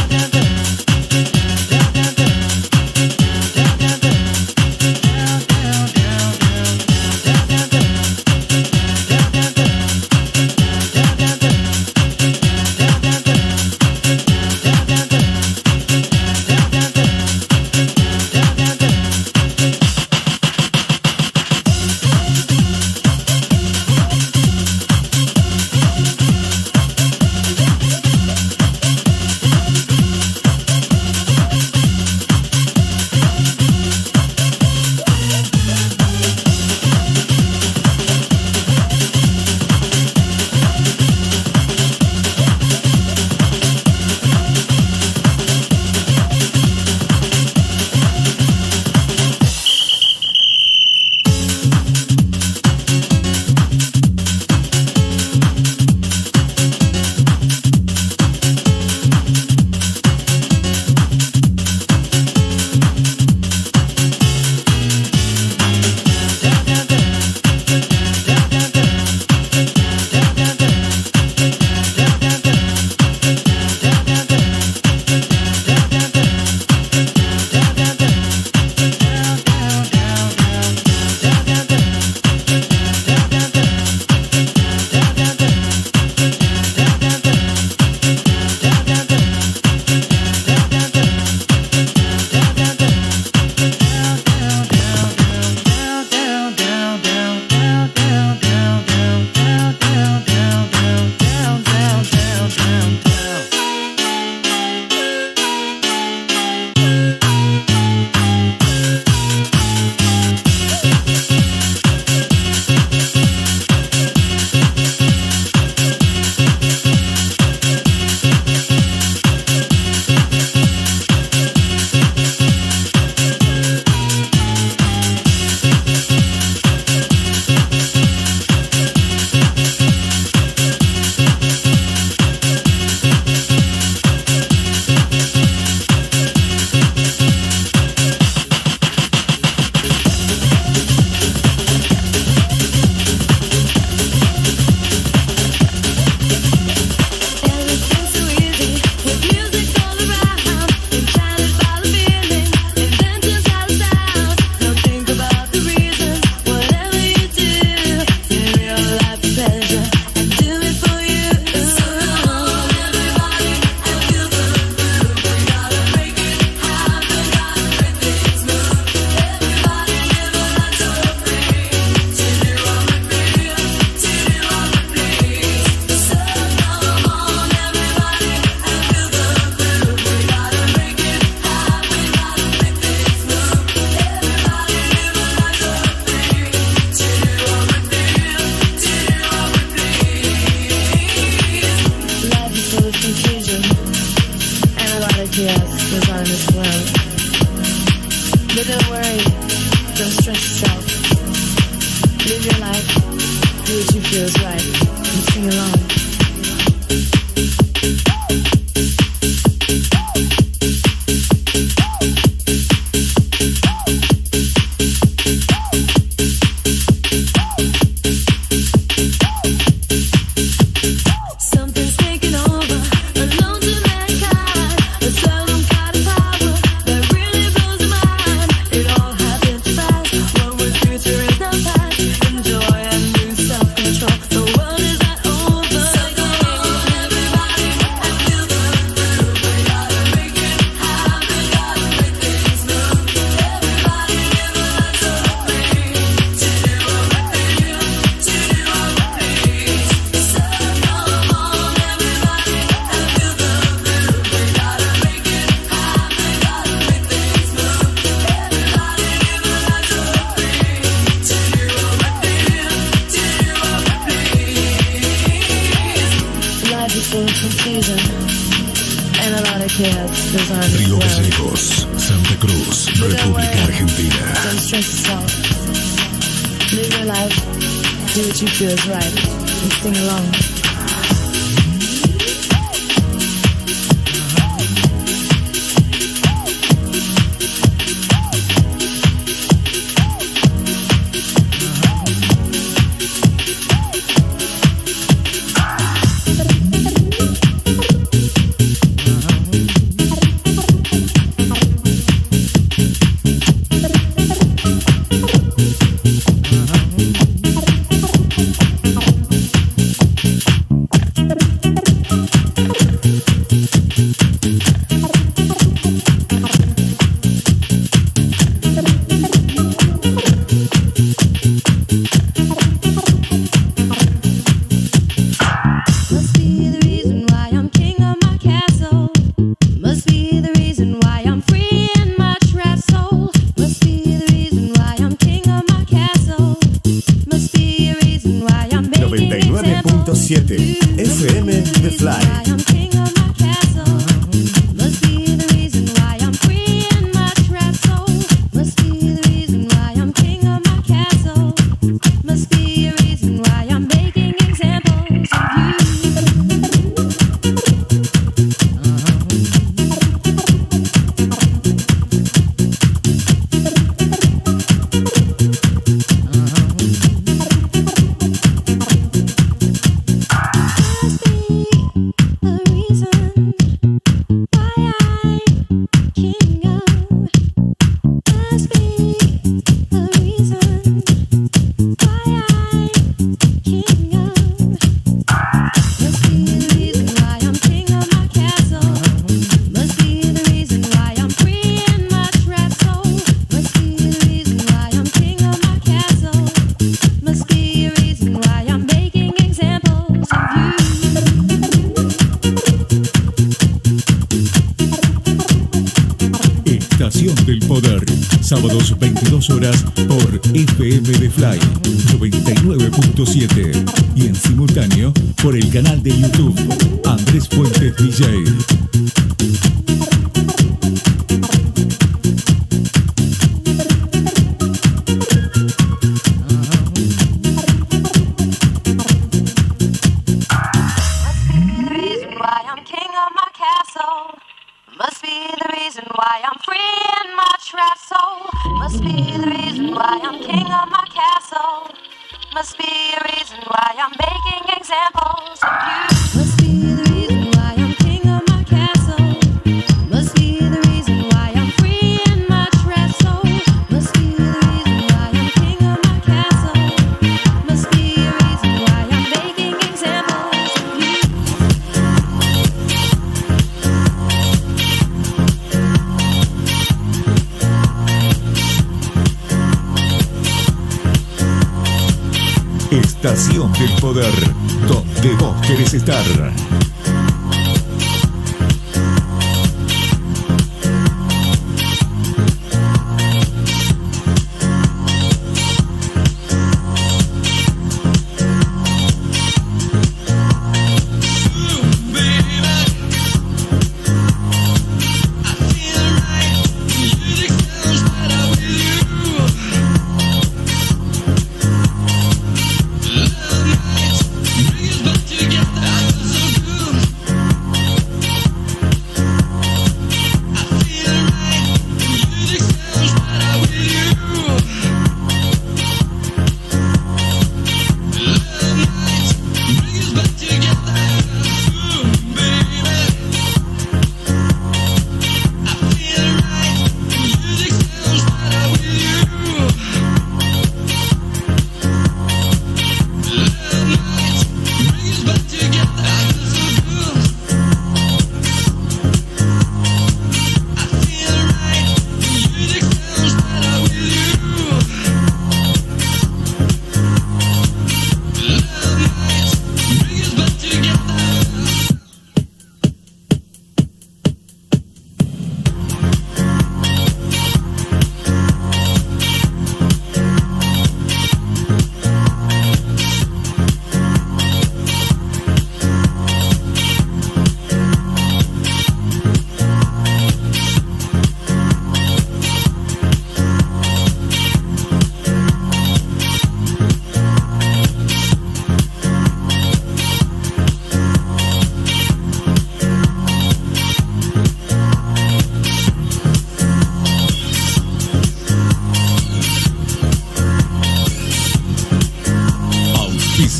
in this world. But don't worry, don't stress yourself. Live your life, do what you feel is right, and sing along. Something's taking over, unknown to mankind. A seldom kind of power that really blows the mind. It all happens fast. What was future is now past. Enjoy and lose self-control. The world is not over. So come on, everybody, and feel the groove. We gotta make it happen. Gotta make things move. Everybody give a lot to me. To do what we feel. To do what we please. So come on, everybody, and feel the groove. We gotta make it happen. Gotta make things move. Everybody give a lot to me. To do what we feel. To do what we please. Life is full of confusion and a lot of chaos goes on in this Río world. Gallegos, Santa Cruz, But don't República worry, Argentina. don't stress yourself. Live your life, do what you feel is right, and sing along. Must be the reason why I'm king of my castle. Must be the reason why I'm free in my trapped soul. Must be the reason why I'm king of my castle. Must be a reason why I'm making examples. 99.7 FM The Fly. Why I'm king of my castle. Must be the reason why I'm free in my trapped soul. Must be the reason why I'm king of my castle. Must be a reason why I'm making examples of you. Estación del Poder, sábados 22 horas por FM de Fly 99.7 y en simultáneo por el canal de YouTube Andrés Fuentes DJ. The reason why I'm king of my castle. Must be the reason why I'm free in my trapped soul. Must be the reason why I'm king of my castle. Must be a reason why I'm making examples of you. Must be the reason why I'm king of my castle. Must be the reason why I'm free in my trapped soul. Must be the reason why I'm king of my castle. Must be a reason why I'm making examples of you. Estación del Poder, donde vos querés estar. I feel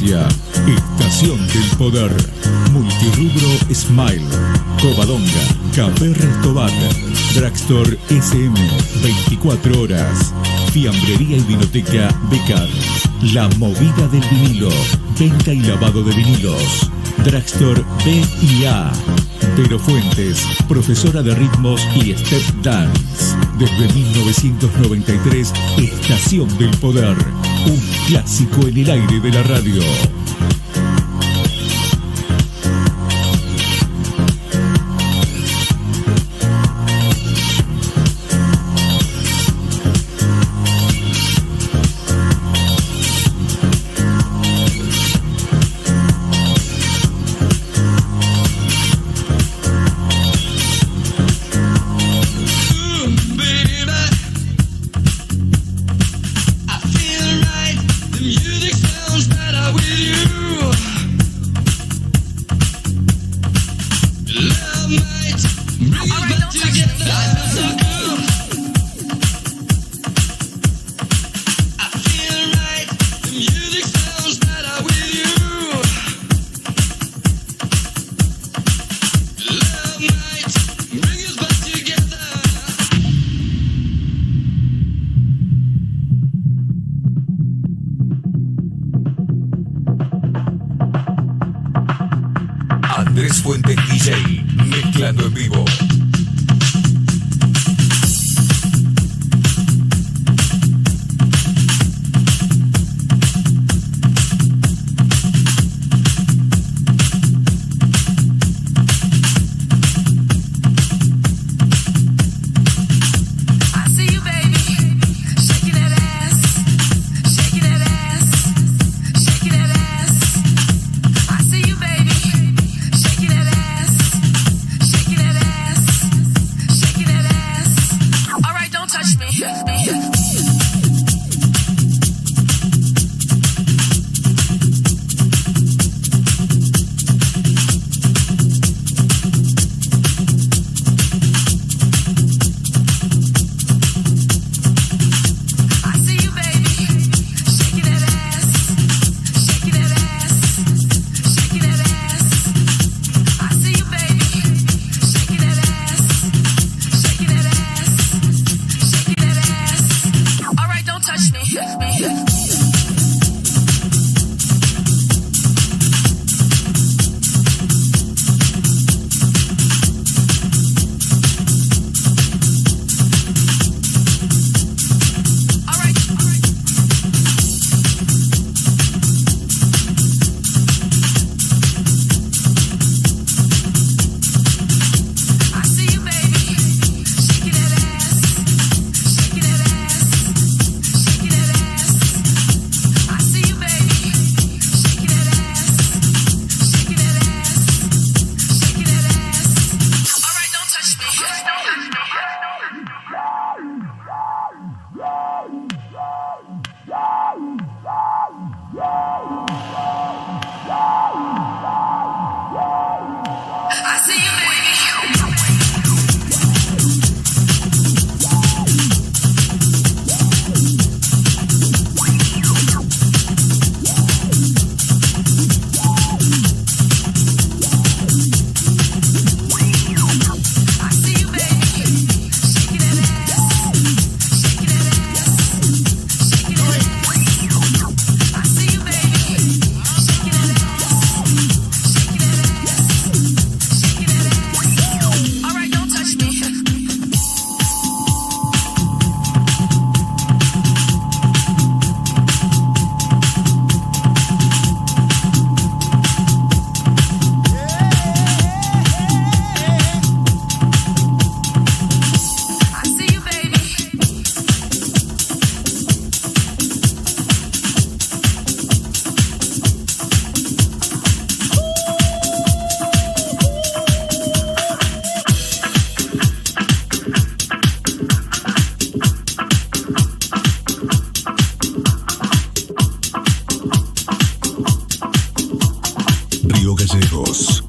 Auspicia Estación del Poder, Multirrubro Smile, Covadonga, Café Restobar, Drugstore SM, 24 horas, Fiambrería y Vinoteca Becar, La Movida del Vinilo, venta y lavado de vinilos, Drugstore B&A, Vero Fuentes, profesora de ritmos y step dance. Desde 1993, Estación del Poder, un clásico en el aire de la radio. Andrés Fuentes DJ, mezclando en vivo.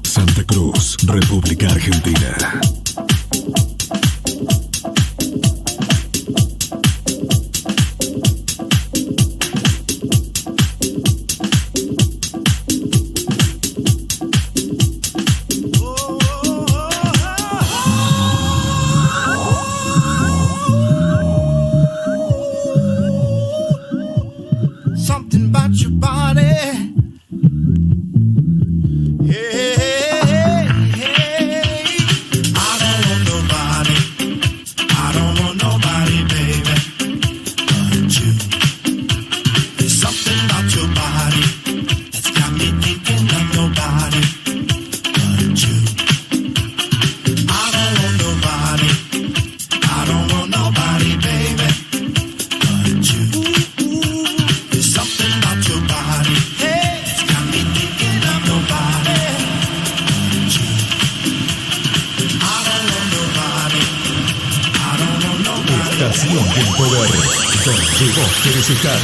Santa Cruz, República Argentina. Estación del Poder, donde vos querés estar.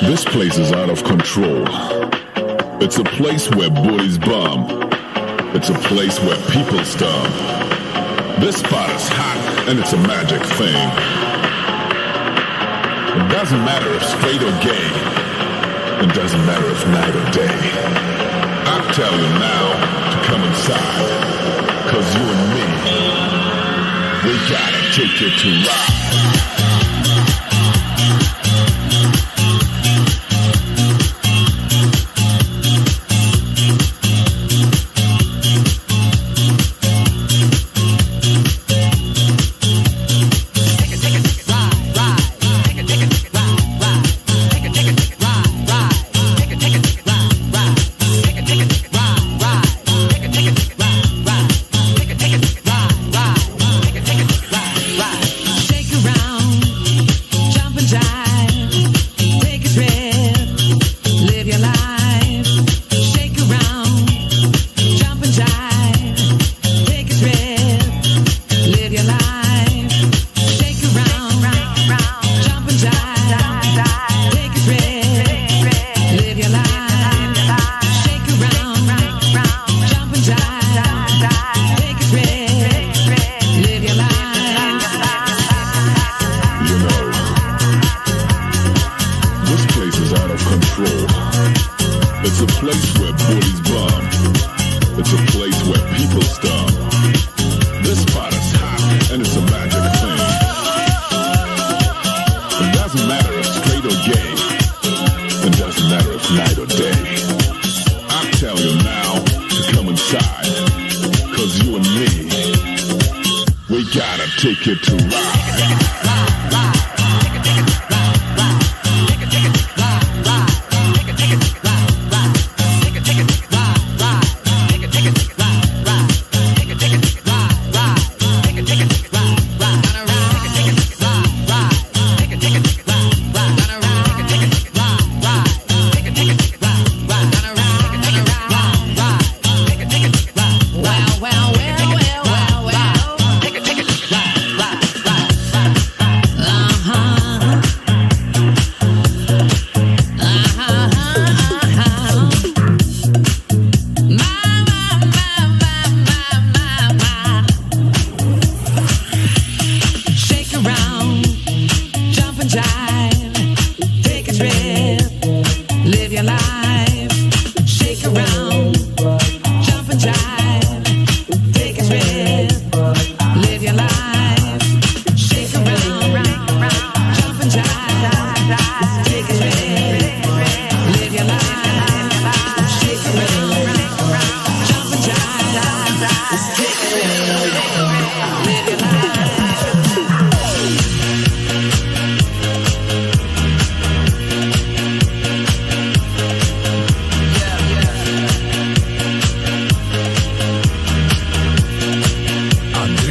This place is out of control. It's a place where boys bomb. It's a place where people stomp. This spot is hot and it's a magic thing. It doesn't matter if straight or gay. It doesn't matter if night or day. I tell you now to come inside. 'Cause you and me, we gotta take it to ride. Take it to ride.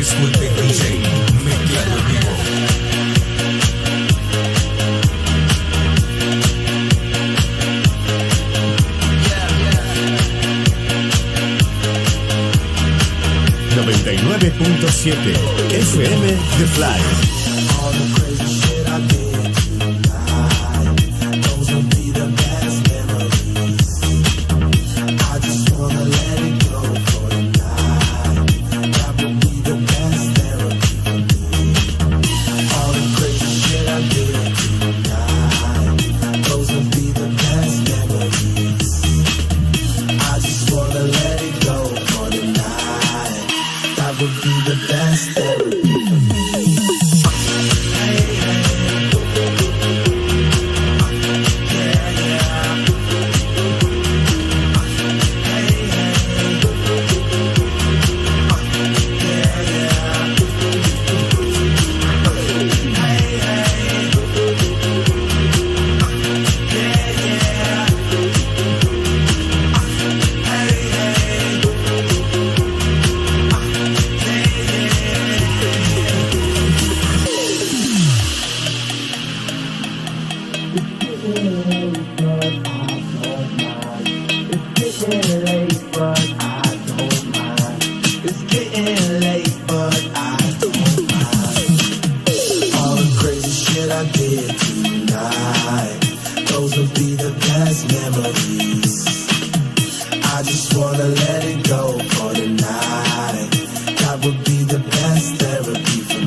Andrés Fuentes DJ, mezclando en vivo. 99.7 FM The Fly. All the crazy shit I did tonight, those will be the best memories. I just wanna let it go for tonight. That will be the best therapy for me. All the crazy shit I did tonight, those will be the best memories. I just wanna let it go for tonight. That would be the best therapy for me.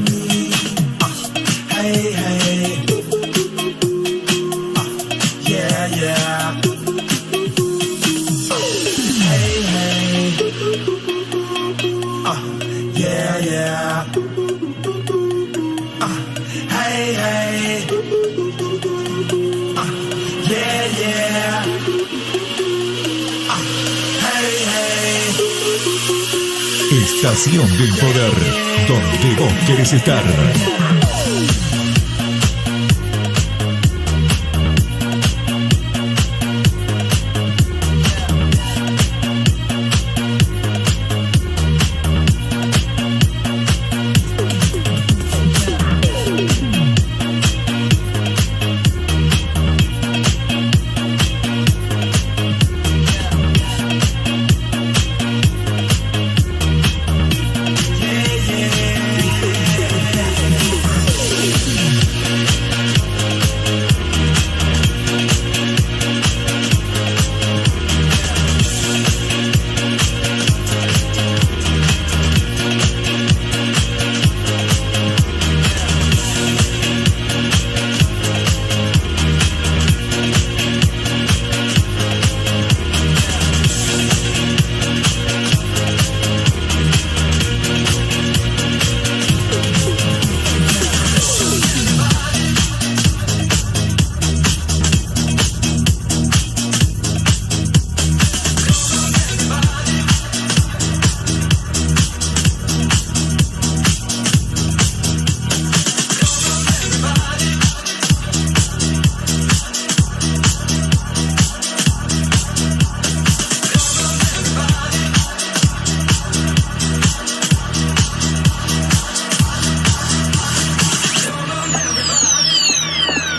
Estación del Poder, donde vos querés estar.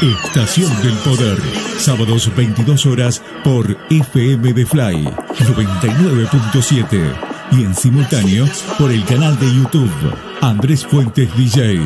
Estación del Poder, sábados 22 horas por FM The Fly 99.7 y en simultáneo por el canal de YouTube Andrés Fuentes DJ.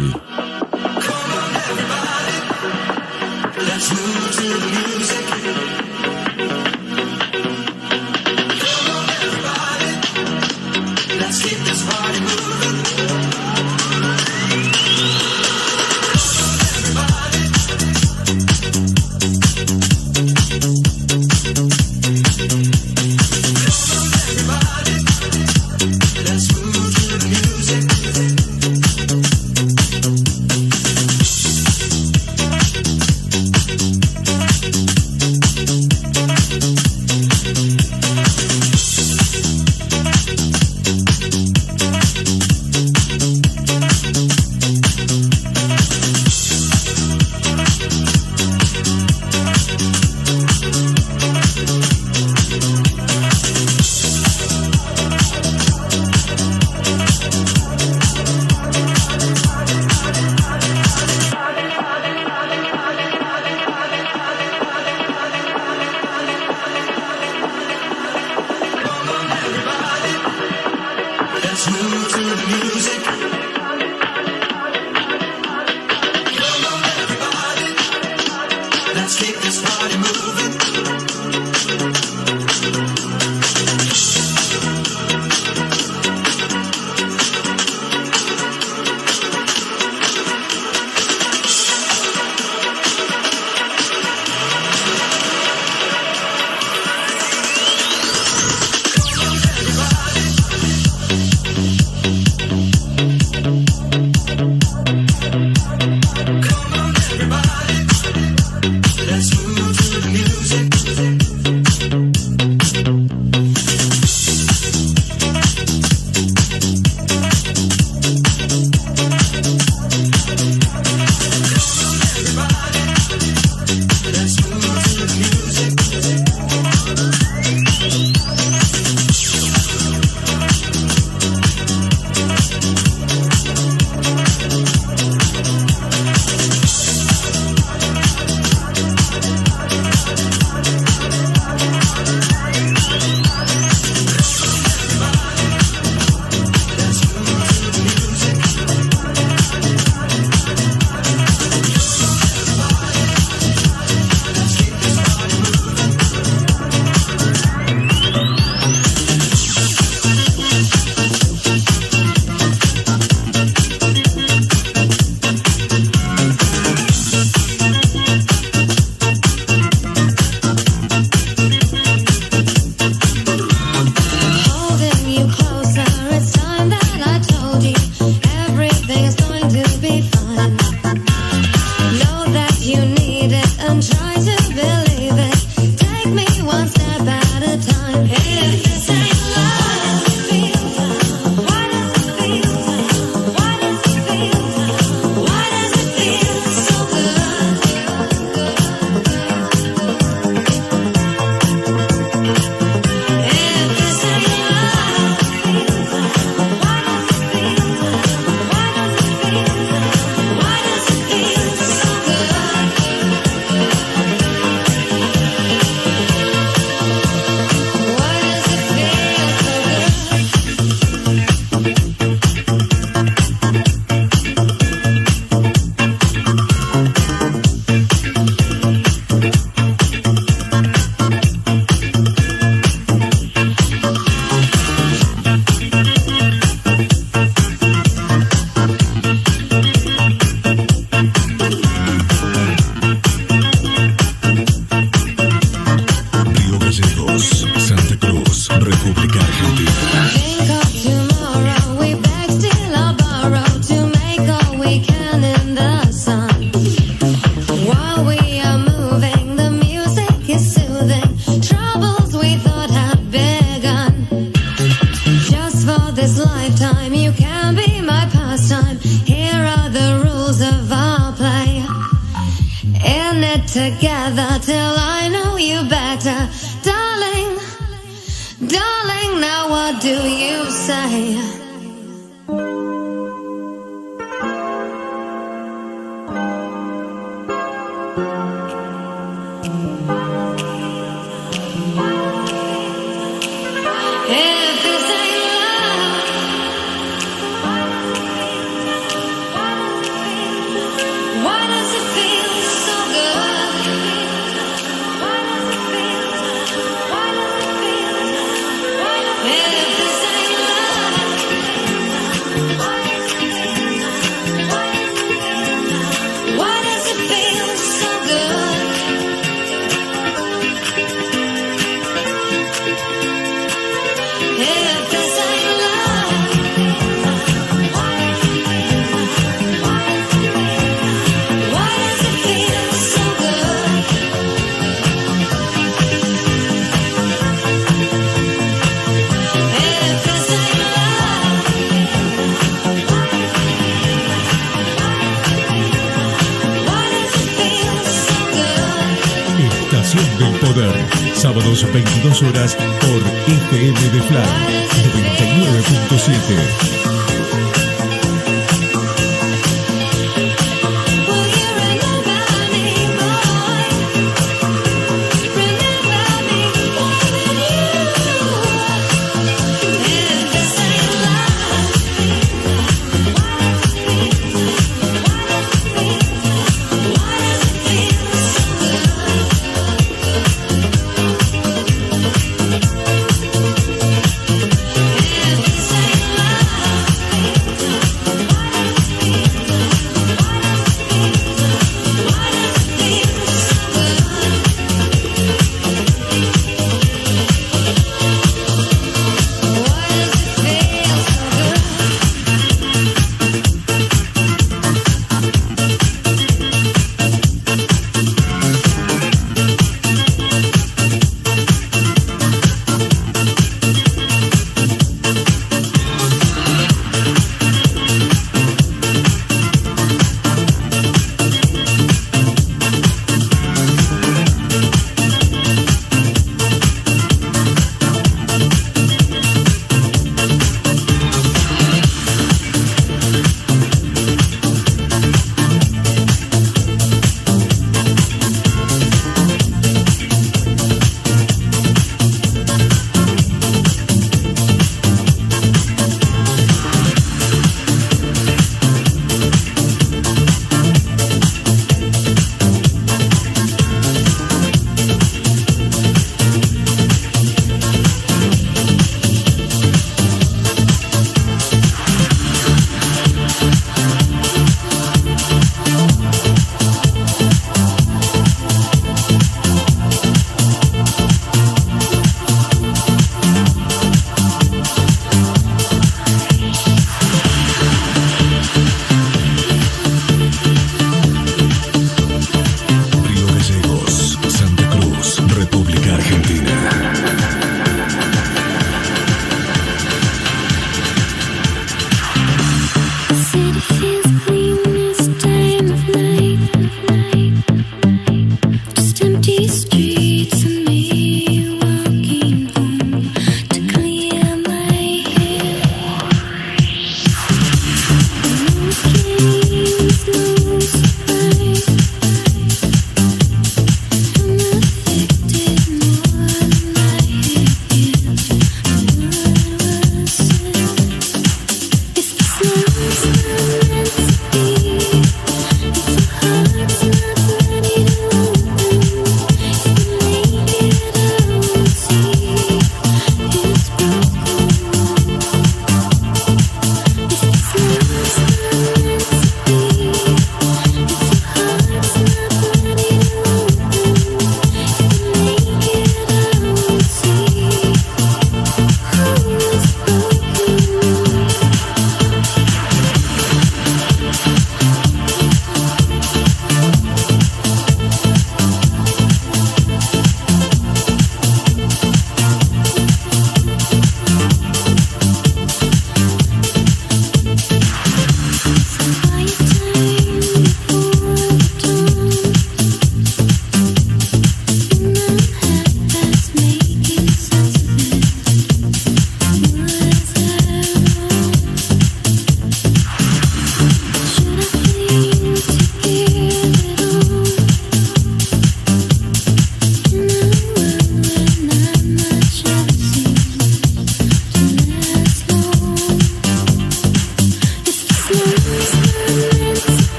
the music. Come on, everybody, let's keep this party moving. Together till I know you better, darling, darling. Now what do you say? If this ain't love, why does it feel so good? If this ain't love, why does it feel so good? If this ain't love, why does it feel so good? If this ain't love, why does it feel so good? Estación del Poder, sábados 22 horas por FM de Fly 99.7. Will you remember me, boy? Remember me more than you. If this ain't love,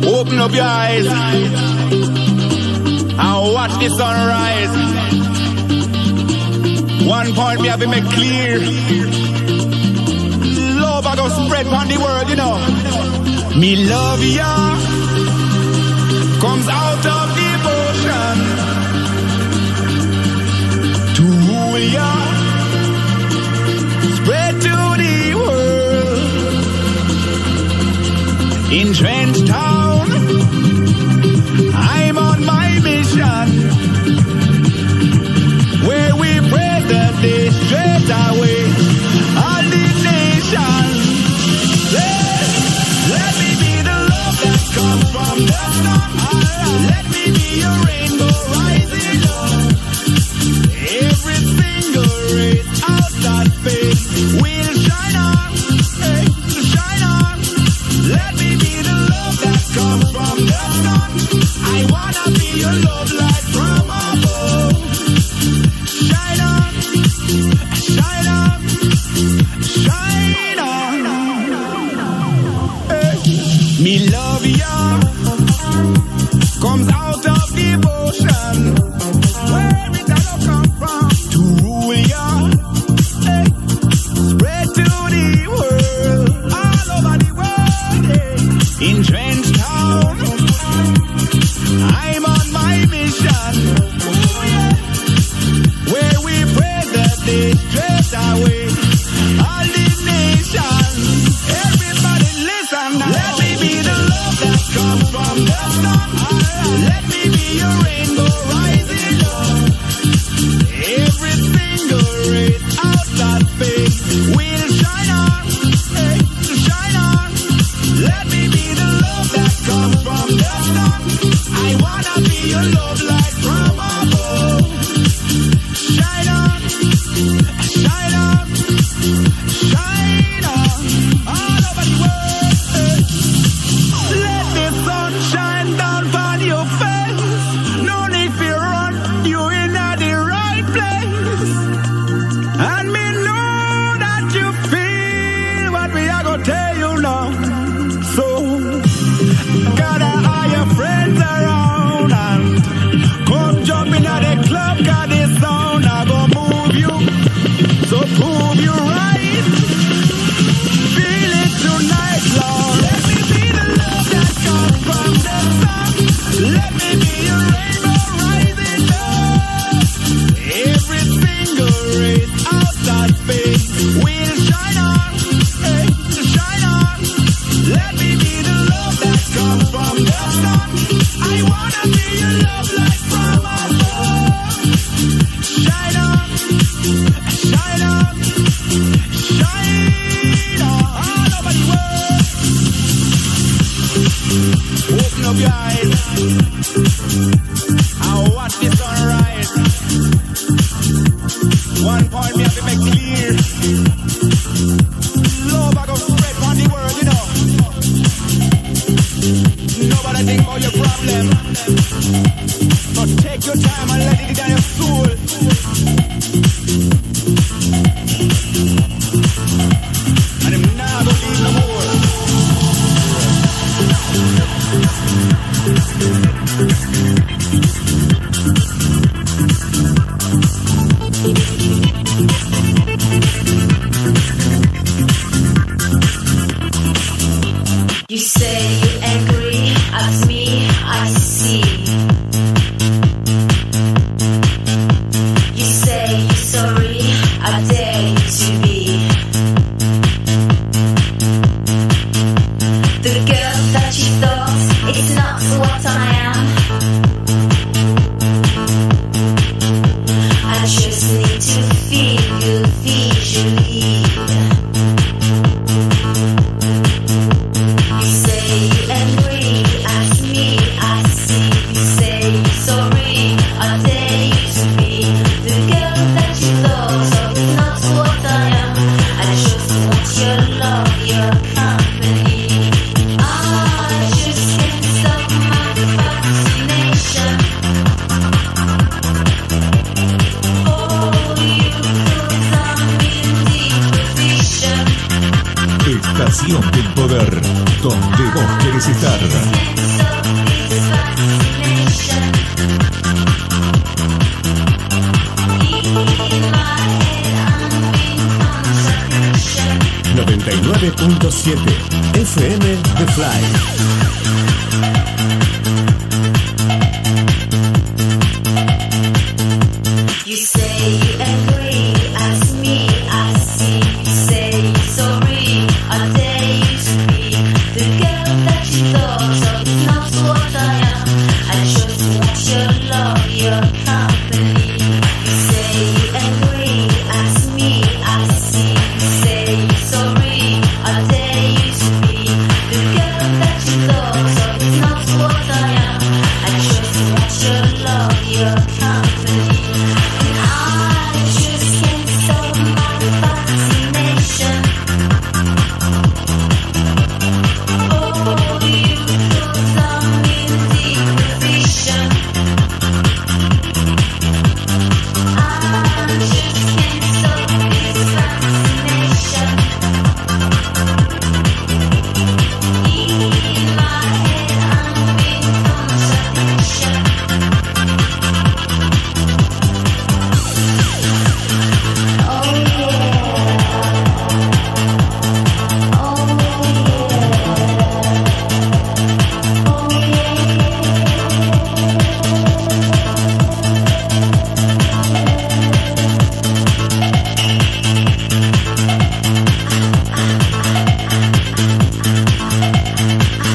Open up your eyes and watch the sunrise. One point me have to make clear. Love I go spread on the world, you know. Me love ya comes out of devotion to rule ya, spread to the world. In Trench Town, I'm on my mission, where we pray that they straight away all the nation. Let me be the love that comes from the sun. Let me be your rainbow rising up. Every single race out that space will shine on, shine on. Let me be the love that comes from the sun. I wanna be your love light from above. Shine on, shine on, shine on. Hey. Me love ya comes out of devotion. Where it all come from? To rule ya, hey. Spread to the world, all over the world. Hey. In Trench Town, I'm on my mission. Ooh, yeah. Where we pray that they straight away all the nation. Everybody listen now. Let me be the love that comes I wanna be your love light from above. Shine on, shine on, shine on all over the world. Open up your eyes and watch the sunrise. One point me have to make clear. Love I go spread on the world, you know. Nobody think about your problem. So take your time and let it down your soul. And I'm not gonna leave no more. You say you're angry at me, I see. You say you're sorry, I dare you to be. The girl that you thought is not what I am. I just need to feel you visually. You say you're angry at me, I see. You say you're sorry, I dare you to be. The girl that you thought of is not what I am. I just want your love, your company. I just can't stop my fascination. Oh, you cause I'm in deep vision. Estación del Poder, donde vos querés estar. Fascination. In my head, I'm in contradiction. 99.7 FM The Fly. You say you're angry at me, I see. You say you're sorry, I dare you to be. The girl that you thought of is not what I am. I just want your love, your company. You say you're angry at me, I see. You say you're sorry, I dare you to be. The girl that you thought of is not what I am. I just want your love, your company. And I just can't stop my fascination. Oh, you cause I'm in deep vision. I just can't stop this fascination. In my head, I'm in contradiction. Oh yeah. Oh yeah. Oh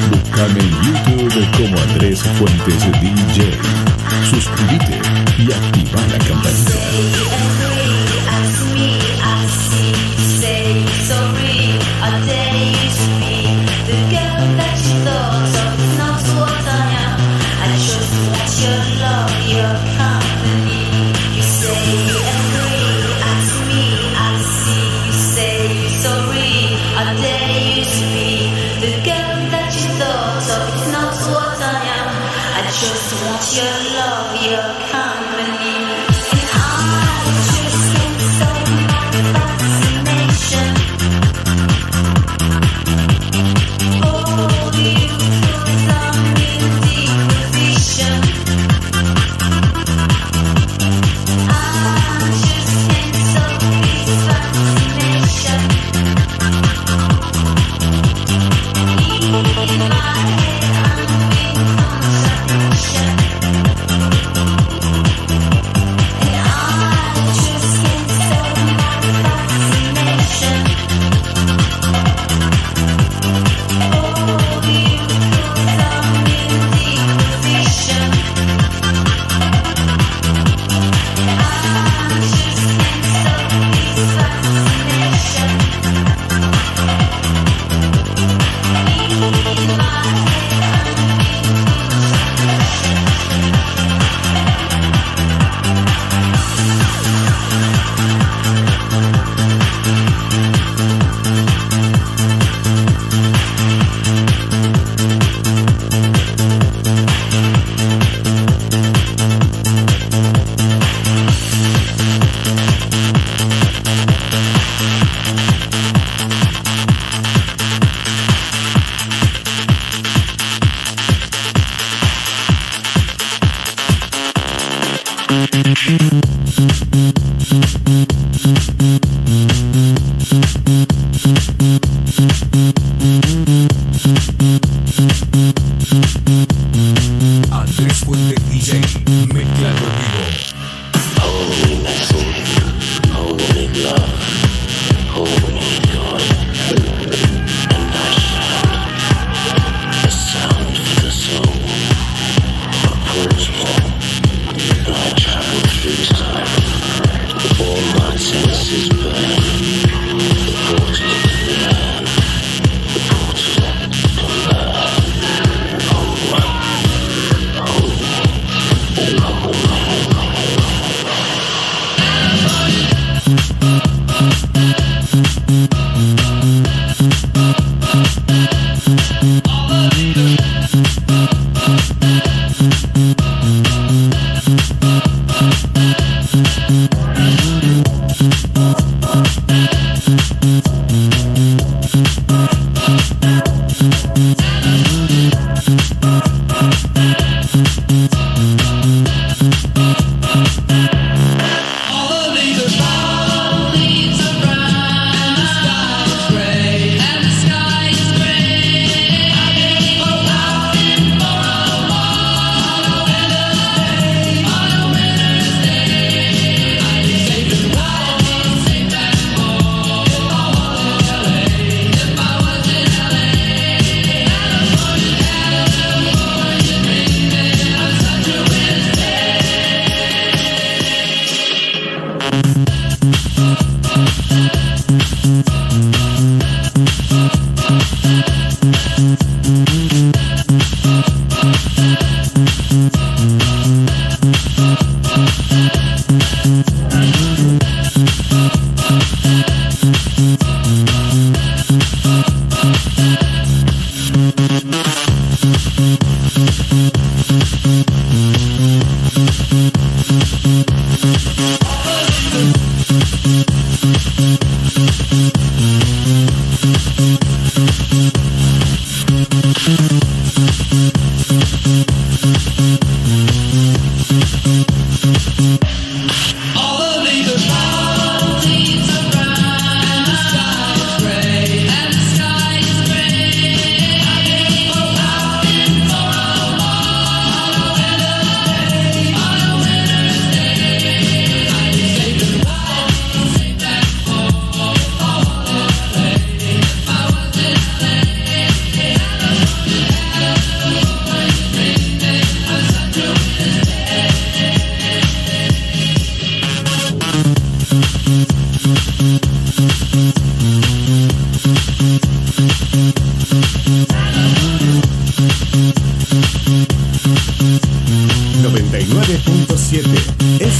Búscame en YouTube como Andrés Fuentes DJ. Suscríbete y activa la campanita. Just want your love, your company. And I just can't stop my fascination. Oh, you cause I'm in deep vision. I just can't stop this fascination. In my head, I'm in contradiction.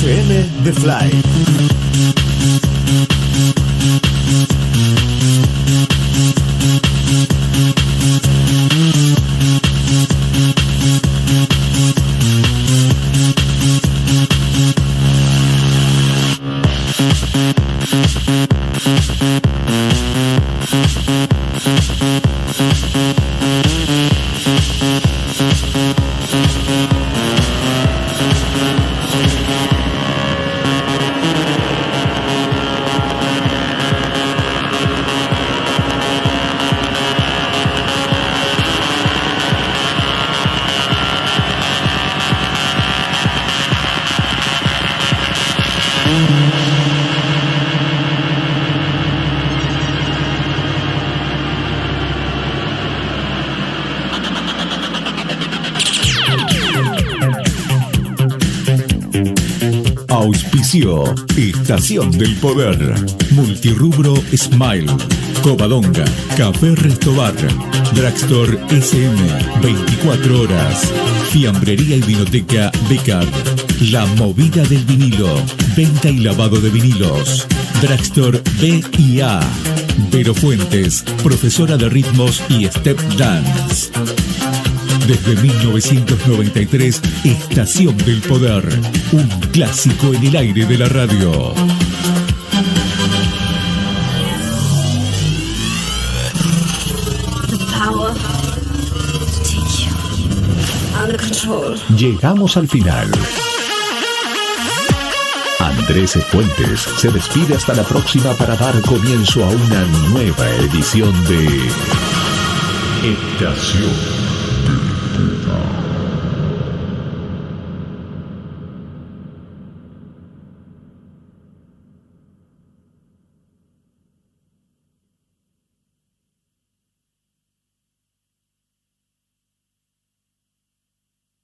FM The Fly. Auspicio Estación del Poder, Multirrubro Smile, Covadonga, Café Restobar, Drugstore SM, 24 horas, Fiambrería y Vinoteca Becar, La Movida del Vinilo, venta y lavado de vinilos, Drugstore B&A, Vero Fuentes, profesora de ritmos y step dance. Desde 1993, Estación del Poder, un clásico en el aire de la radio. The power to take you under control. Llegamos al final. Andrés Fuentes se despide hasta la próxima para dar comienzo a una nueva edición de Estación